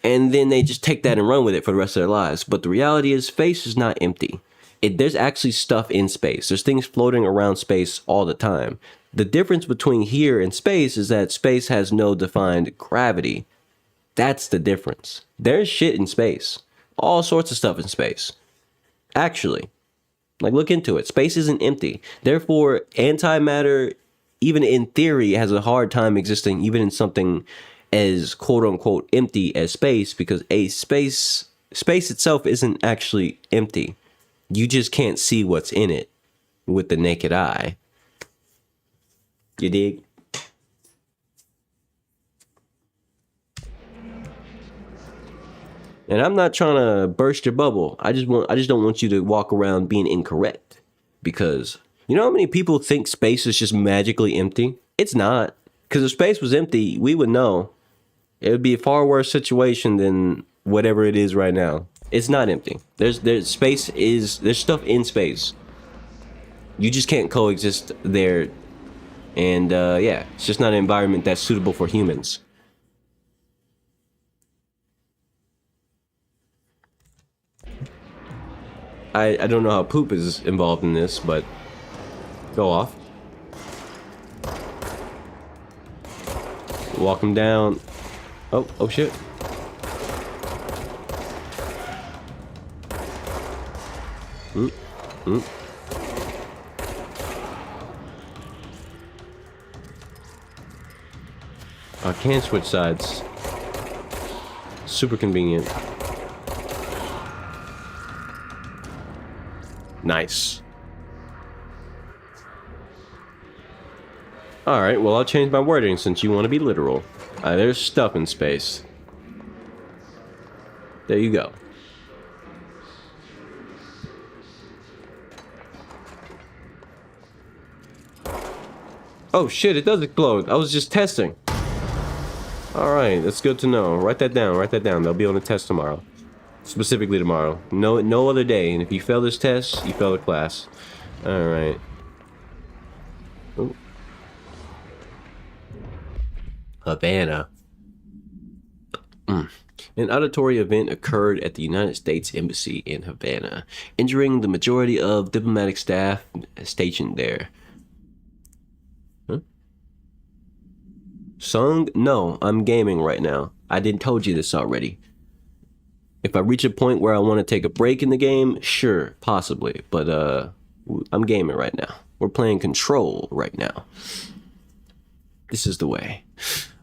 And then they just take that and run with it for the rest of their lives. But the reality is space is not empty. There's actually stuff in space. There's things floating around space all the time. The difference between here and space is that space has no defined gravity. That's the difference. There's shit in space. All sorts of stuff in space. Actually. Like, look into it. Space isn't empty. Therefore, antimatter, even in theory, has a hard time existing even in something as quote-unquote empty as space, because space itself isn't actually empty. You just can't see what's in it with the naked eye. You dig? And I'm not trying to burst your bubble. I just don't want you to walk around being incorrect, because you know how many people think space is just magically empty? It's not. Because if space was empty, we would know. It would be a far worse situation than whatever it is right now. It's not empty. There's stuff in space. You just can't coexist there. And yeah, it's just not an environment that's suitable for humans. I don't know how poop is involved in this, but go off. Walk him down. Oh shit. I can switch sides. Super convenient. Nice. Alright, well, I'll change my wording since you want to be literal. There's stuff in space. There you go. Oh shit, it does explode. I was just testing. Alright, that's good to know. Write that down, write that down. They'll be on a test tomorrow. Specifically tomorrow. No other day. And if you fail this test, you fail the class. Alright. Havana. An auditory event occurred at the United States Embassy in Havana, injuring the majority of diplomatic staff stationed there. Sung? No, I'm gaming right now. I didn't told you this already. If I reach a point where I want to take a break in the game, sure, possibly. But I'm gaming right now. We're playing Control right now. This is the way.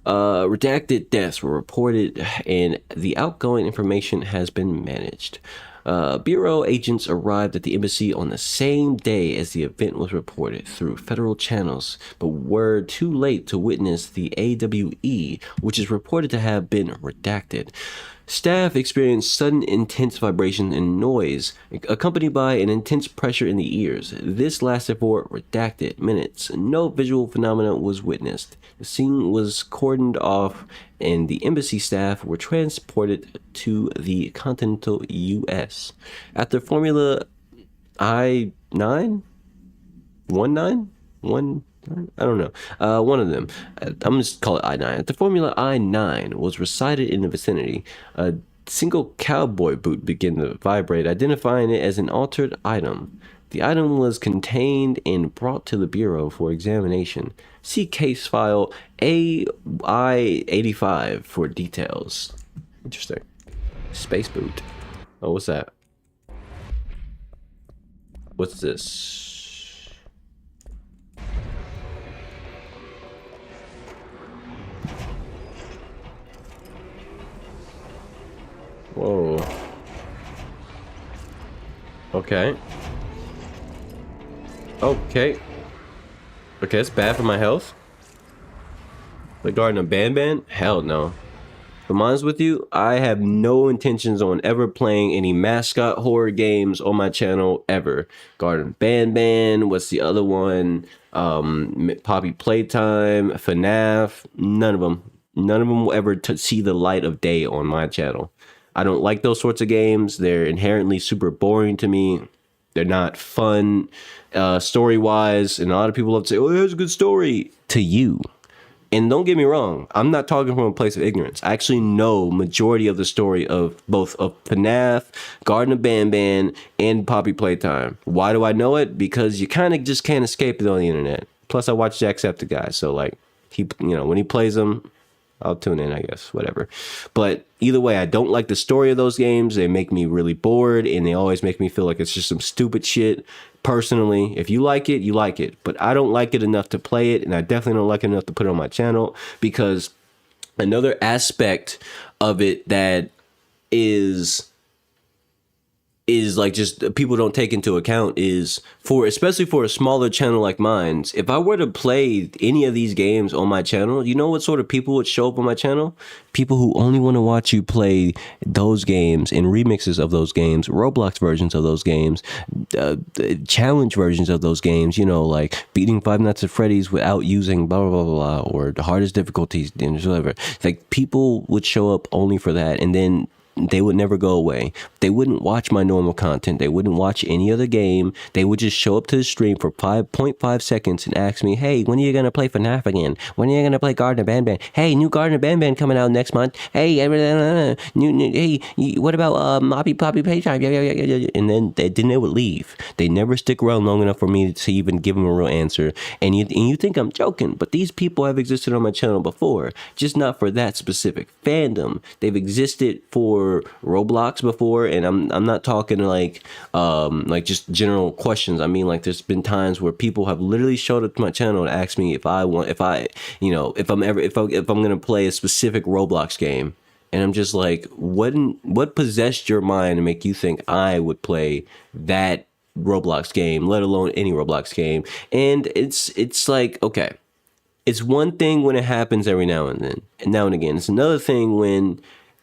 Redacted deaths were reported and the outgoing information has been managed. Bureau agents arrived at the embassy on the same day as the event was reported through federal channels, but were too late to witness the AWE, which is reported to have been redacted. Staff experienced sudden intense vibration and noise, accompanied by an intense pressure in the ears. This lasted for redacted minutes. No visual phenomena was witnessed. The scene was cordoned off, and the embassy staff were transported to the continental U.S. After Formula I-9? 1-9? I don't know. One of them. I'm just call it I-9. The Formula I-9 was recited in the vicinity. A single cowboy boot began to vibrate, identifying it as an altered item. The item was contained and brought to the Bureau for examination. See case file AI-85 for details. Interesting. Space boot. Oh, what's that? What's this? Whoa. Okay. Okay, that's bad for my health. Regarding a Ban, hell no. If I'm honest with you, I have no intentions on ever playing any mascot horror games on my channel ever. Garden Ban, what's the other one? Poppy Playtime, FNAF, none of them. None of them will ever see the light of day on my channel. I don't like those sorts of games. They're inherently super boring to me. They're not fun story-wise, and a lot of people love to say, oh, there's a good story to you. And don't get me wrong, I'm not talking from a place of ignorance. I actually know majority of the story of both of FNAF, Garden of Ban, and Poppy Playtime. Why do I know it? Because you kind of just can't escape it on the internet. Plus, I watch Jacksepticeye, so like, when he plays them, I'll tune in, I guess, whatever. But either way, I don't like the story of those games. They make me really bored, and they always make me feel like it's just some stupid shit. Personally, if you like it, you like it. But I don't like it enough to play it, and I definitely don't like it enough to put it on my channel, because another aspect of it that is like just people don't take into account is especially for a smaller channel like mine, if I were to play any of these games on my channel, you know what sort of people would show up on my channel? People who only want to watch you play those games and remixes of those games, Roblox versions of those games, challenge versions of those games, like beating Five Nights at Freddy's without using blah, blah, blah, blah, or the hardest difficulties, whatever. Like, people would show up only for that, and then they would never go away. They wouldn't watch my normal content. They wouldn't watch any other game. They would just show up to the stream for 5.5 seconds and ask me, hey, when are you going to play FNAF again? When are you going to play Garden of Banban? Hey, new Garden of Banban coming out next month. Hey, what about Moppy Poppy Playtime? Yeah. And then they would leave. They never stick around long enough for me to even give them a real answer. And you think I'm joking, but these people have existed on my channel before, just not for that specific fandom. They've existed for Roblox before, and I'm not talking like just general questions. I mean, like, there's been times where people have literally showed up to my channel and asked me if I'm gonna play a specific Roblox game. And I'm just like, what possessed your mind to make you think I would play that Roblox game, let alone any Roblox game? And it's like, okay, it's one thing when it happens every now and again. It's another thing when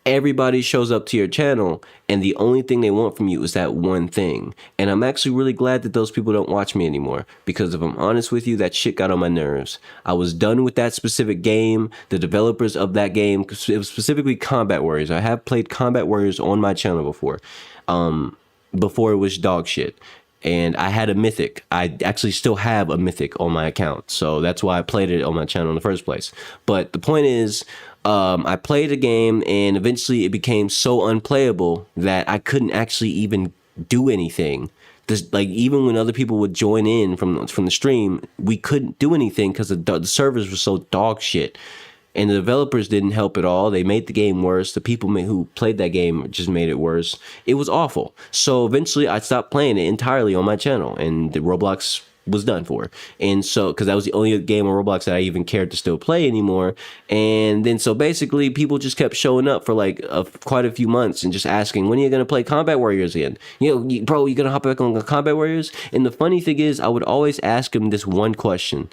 everybody shows up to your channel and the only thing they want from you is that one thing. And I'm actually really glad that those people don't watch me anymore, because if I'm honest with you, that shit got on my nerves. I was done with that specific game. The developers of that game, it was specifically Combat Warriors. I have played Combat Warriors on my channel before it was dog shit. And I had a mythic. I actually still have a mythic on my account, so that's why I played it on my channel in the first place. But the point is, I played a game and eventually it became so unplayable that I couldn't actually even do anything. Like, even when other people would join in from the stream, we couldn't do anything because the servers were so dog shit. And the developers didn't help at all. They made the game worse. The people who played that game just made it worse. It was awful. So eventually I stopped playing it entirely on my channel, and the Roblox was done for. And so, because that was the only game on Roblox that I even cared to still play anymore. And then so basically people just kept showing up for like quite a few months and just asking, when are you going to play Combat Warriors again? Bro, you going to hop back on Combat Warriors? And the funny thing is, I would always ask him this one question.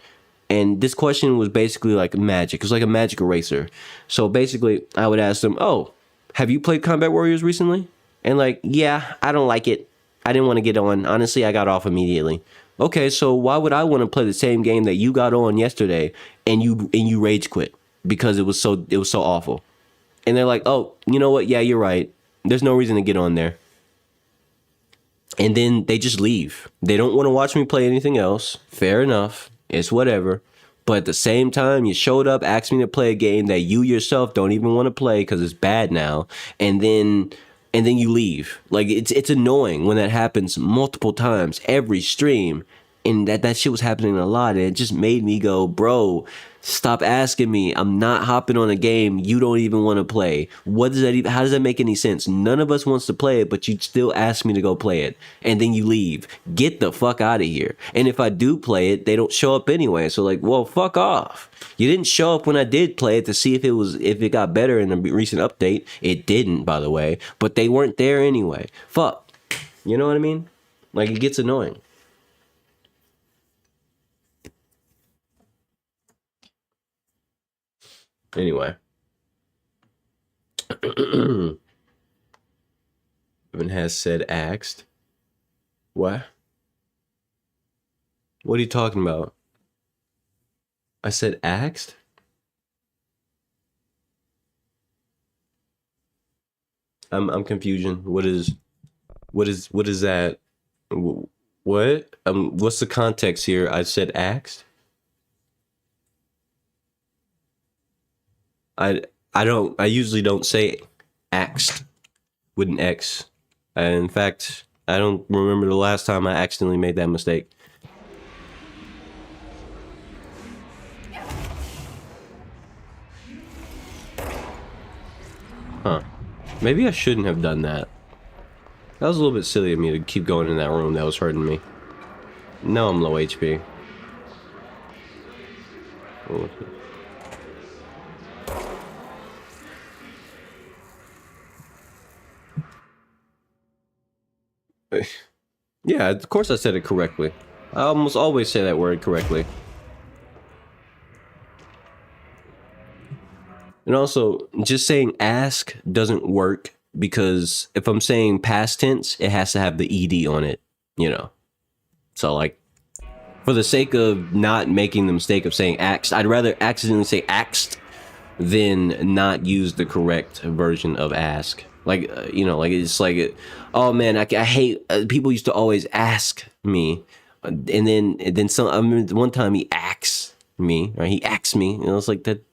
And this question was basically like magic. It was like a magic eraser. So basically, I would ask them, oh, have you played Combat Warriors recently? And like, yeah, I don't like it. I didn't want to get on. Honestly, I got off immediately. Okay, so why would I want to play the same game that you got on yesterday and you rage quit because it was so awful? And they're like, oh, you know what? Yeah, you're right. There's no reason to get on there. And then they just leave. They don't want to watch me play anything else. Fair enough. It's whatever. But at the same time, you showed up, asked me to play a game that you yourself don't even want to play because it's bad now, and then you leave. Like, it's annoying when that happens multiple times every stream, and that shit was happening a lot, and it just made me go, bro, stop asking me. I'm not hopping on a game you don't even want to play. How does that make any sense? None of us wants to play it, but you still ask me to go play it, and then you leave. Get the fuck out of here. And if I do play it, they don't show up anyway. So like, well, fuck off. You didn't show up when I did play it to see if it got better in the recent update. It didn't, by the way, but they weren't there anyway. Fuck. You know what I mean? Like, it gets annoying. Anyway. Evan has said axed. What? What are you talking about? I said axed? I'm confusion. What is that? What? What's the context here? I said axed? I usually don't say axed with an X. In fact, I don't remember the last time I accidentally made that mistake. Huh. Maybe I shouldn't have done that. That was a little bit silly of me to keep going in that room. That was hurting me. Now I'm low HP. Oh. Yeah, of course I said it correctly. I almost always say that word correctly. And also, just saying ask doesn't work, because if I'm saying past tense, it has to have the ed on it, you know. So like, for the sake of not making the mistake of saying axed, I'd rather accidentally say axed than not use the correct version of ask. Like you know, like it's like, oh man, I hate people used to always ask me, and then some. I mean, one time he asked me, or he asked me, and I was like that.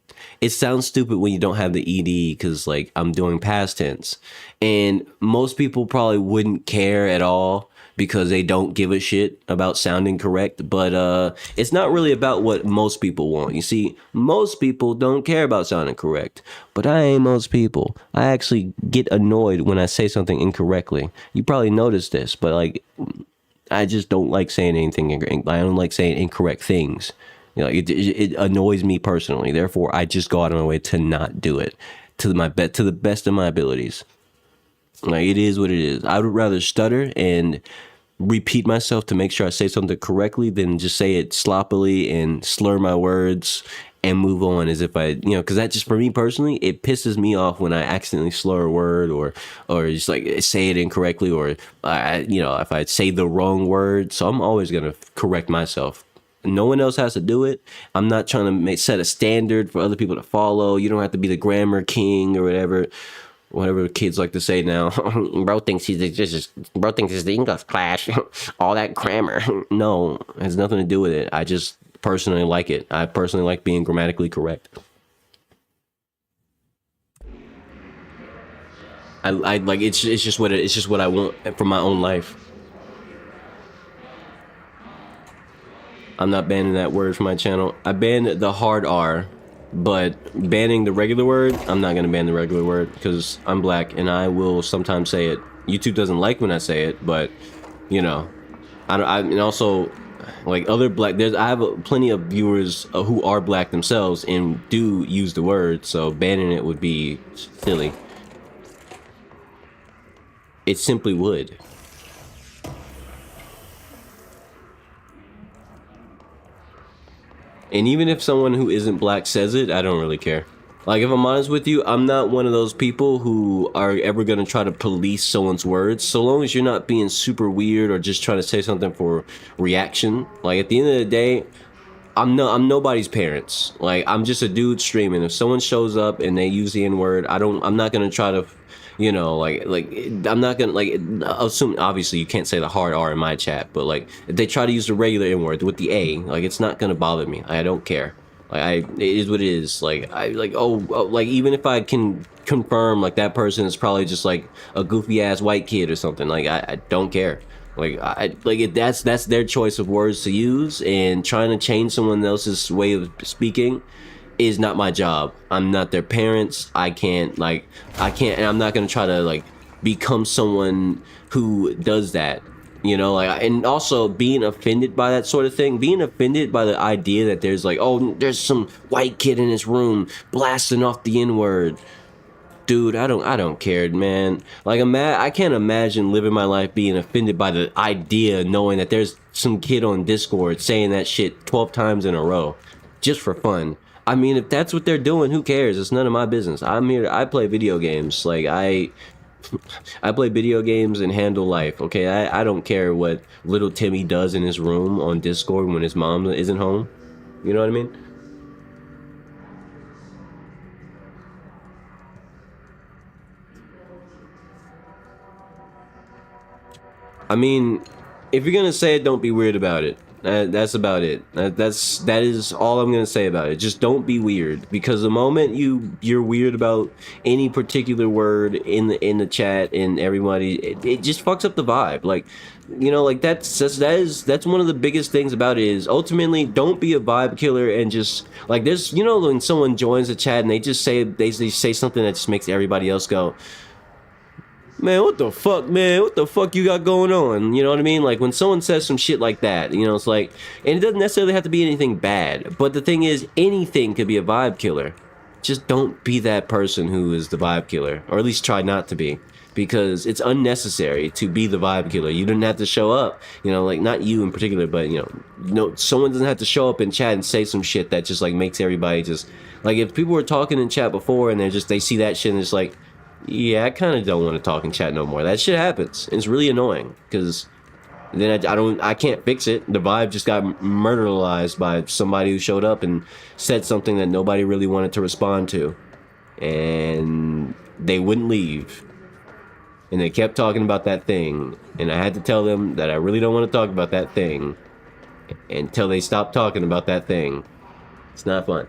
It sounds stupid when you don't have the ed because like I'm doing past tense, and most people probably wouldn't care at all because they don't give a shit about sounding correct. But it's not really about what most people want. You see, most people don't care about sounding correct, but I ain't most people. I actually get annoyed when I say something incorrectly. You probably noticed this, but like I just don't like saying anything. I don't like saying incorrect things. You know, it annoys me personally. Therefore, I just go out of my way to not do it to the best of my abilities. Like it is what it is. I would rather stutter and repeat myself to make sure I say something correctly than just say it sloppily and slur my words and move on as if I, you know, because that just for me personally, it pisses me off when I accidentally slur a word or just like say it incorrectly or you know, if I say the wrong word. So I'm always gonna correct myself. No one else has to do it. I'm not trying to set a standard for other people to follow. You don't have to be the grammar king or whatever kids like to say now. Bro thinks bro thinks it's the English class. All that grammar. No, it has nothing to do with it. I just personally like it. I personally like being grammatically correct. I like it's just what I want for my own life. I'm not banning that word from my channel. I banned the hard R, but banning the regular word, I'm not gonna ban the regular word because I'm black and I will sometimes say it. YouTube doesn't like when I say it, but you know, and also like other black. I have plenty of viewers who are black themselves and do use the word, so banning it would be silly. It simply would. And even if someone who isn't black says it, I don't really care. Like, if I'm honest with you, I'm not one of those people who are ever going to try to police someone's words. So long as you're not being super weird or just trying to say something for reaction. Like, at the end of the day, I'm nobody's parents. Like, I'm just a dude streaming. If someone shows up and they use the N-word, I'm not going to try to, you know, like I'm not gonna like assume. Obviously, you can't say the hard R in my chat, but like if they try to use the regular N word with the A, like it's not gonna bother me. I don't care. Like it is what it is. Like I like like even if I can confirm like that person is probably just like a goofy ass white kid or something. Like I don't care. Like that's their choice of words to use, and trying to change someone else's way of speaking is not my job. I'm not their parents. I can't, and I'm not gonna try to like become someone who does that, you know, like, and also being offended by that sort of thing, being offended by the idea that there's like, oh, there's some white kid in his room blasting off the N-word. Dude, I don't care, man. Like, I can't imagine living my life being offended by the idea, knowing that there's some kid on Discord saying that shit 12 times in a row, just for fun. I mean, if that's what they're doing, who cares? It's none of my business. I'm here. I play video games. Like I play video games and handle life. Okay, I don't care what little Timmy does in his room on Discord when his mom isn't home. You know what I mean? I mean, if you're gonna say it, don't be weird about it. That's about it. That is all I'm gonna say about it. Just don't be weird, because the moment you're weird about any particular word in the chat and everybody, it just fucks up the vibe. Like, you know, like that's one of the biggest things about it is ultimately don't be a vibe killer and just like there's, you know, when someone joins the chat and they say something that just makes everybody else go, man, what the fuck, man? What the fuck you got going on? You know what I mean? Like, when someone says some shit like that, you know, it's like, and it doesn't necessarily have to be anything bad, but the thing is, anything could be a vibe killer. Just don't be that person who is the vibe killer, or at least try not to be, because it's unnecessary to be the vibe killer. You didn't have to show up, you know, like, not you in particular, but, you know, someone doesn't have to show up in chat and say some shit that just, like, makes everybody just, like, if people were talking in chat before and they see that shit and it's like, yeah, I kind of don't want to talk in chat no more. That shit happens. It's really annoying because then I can't fix it. The vibe just got murderized by somebody who showed up and said something that nobody really wanted to respond to, and they wouldn't leave. and they kept talking about that thing, and I had to tell them that I really don't want to talk about that thing until they stopped talking about that thing. It's not fun.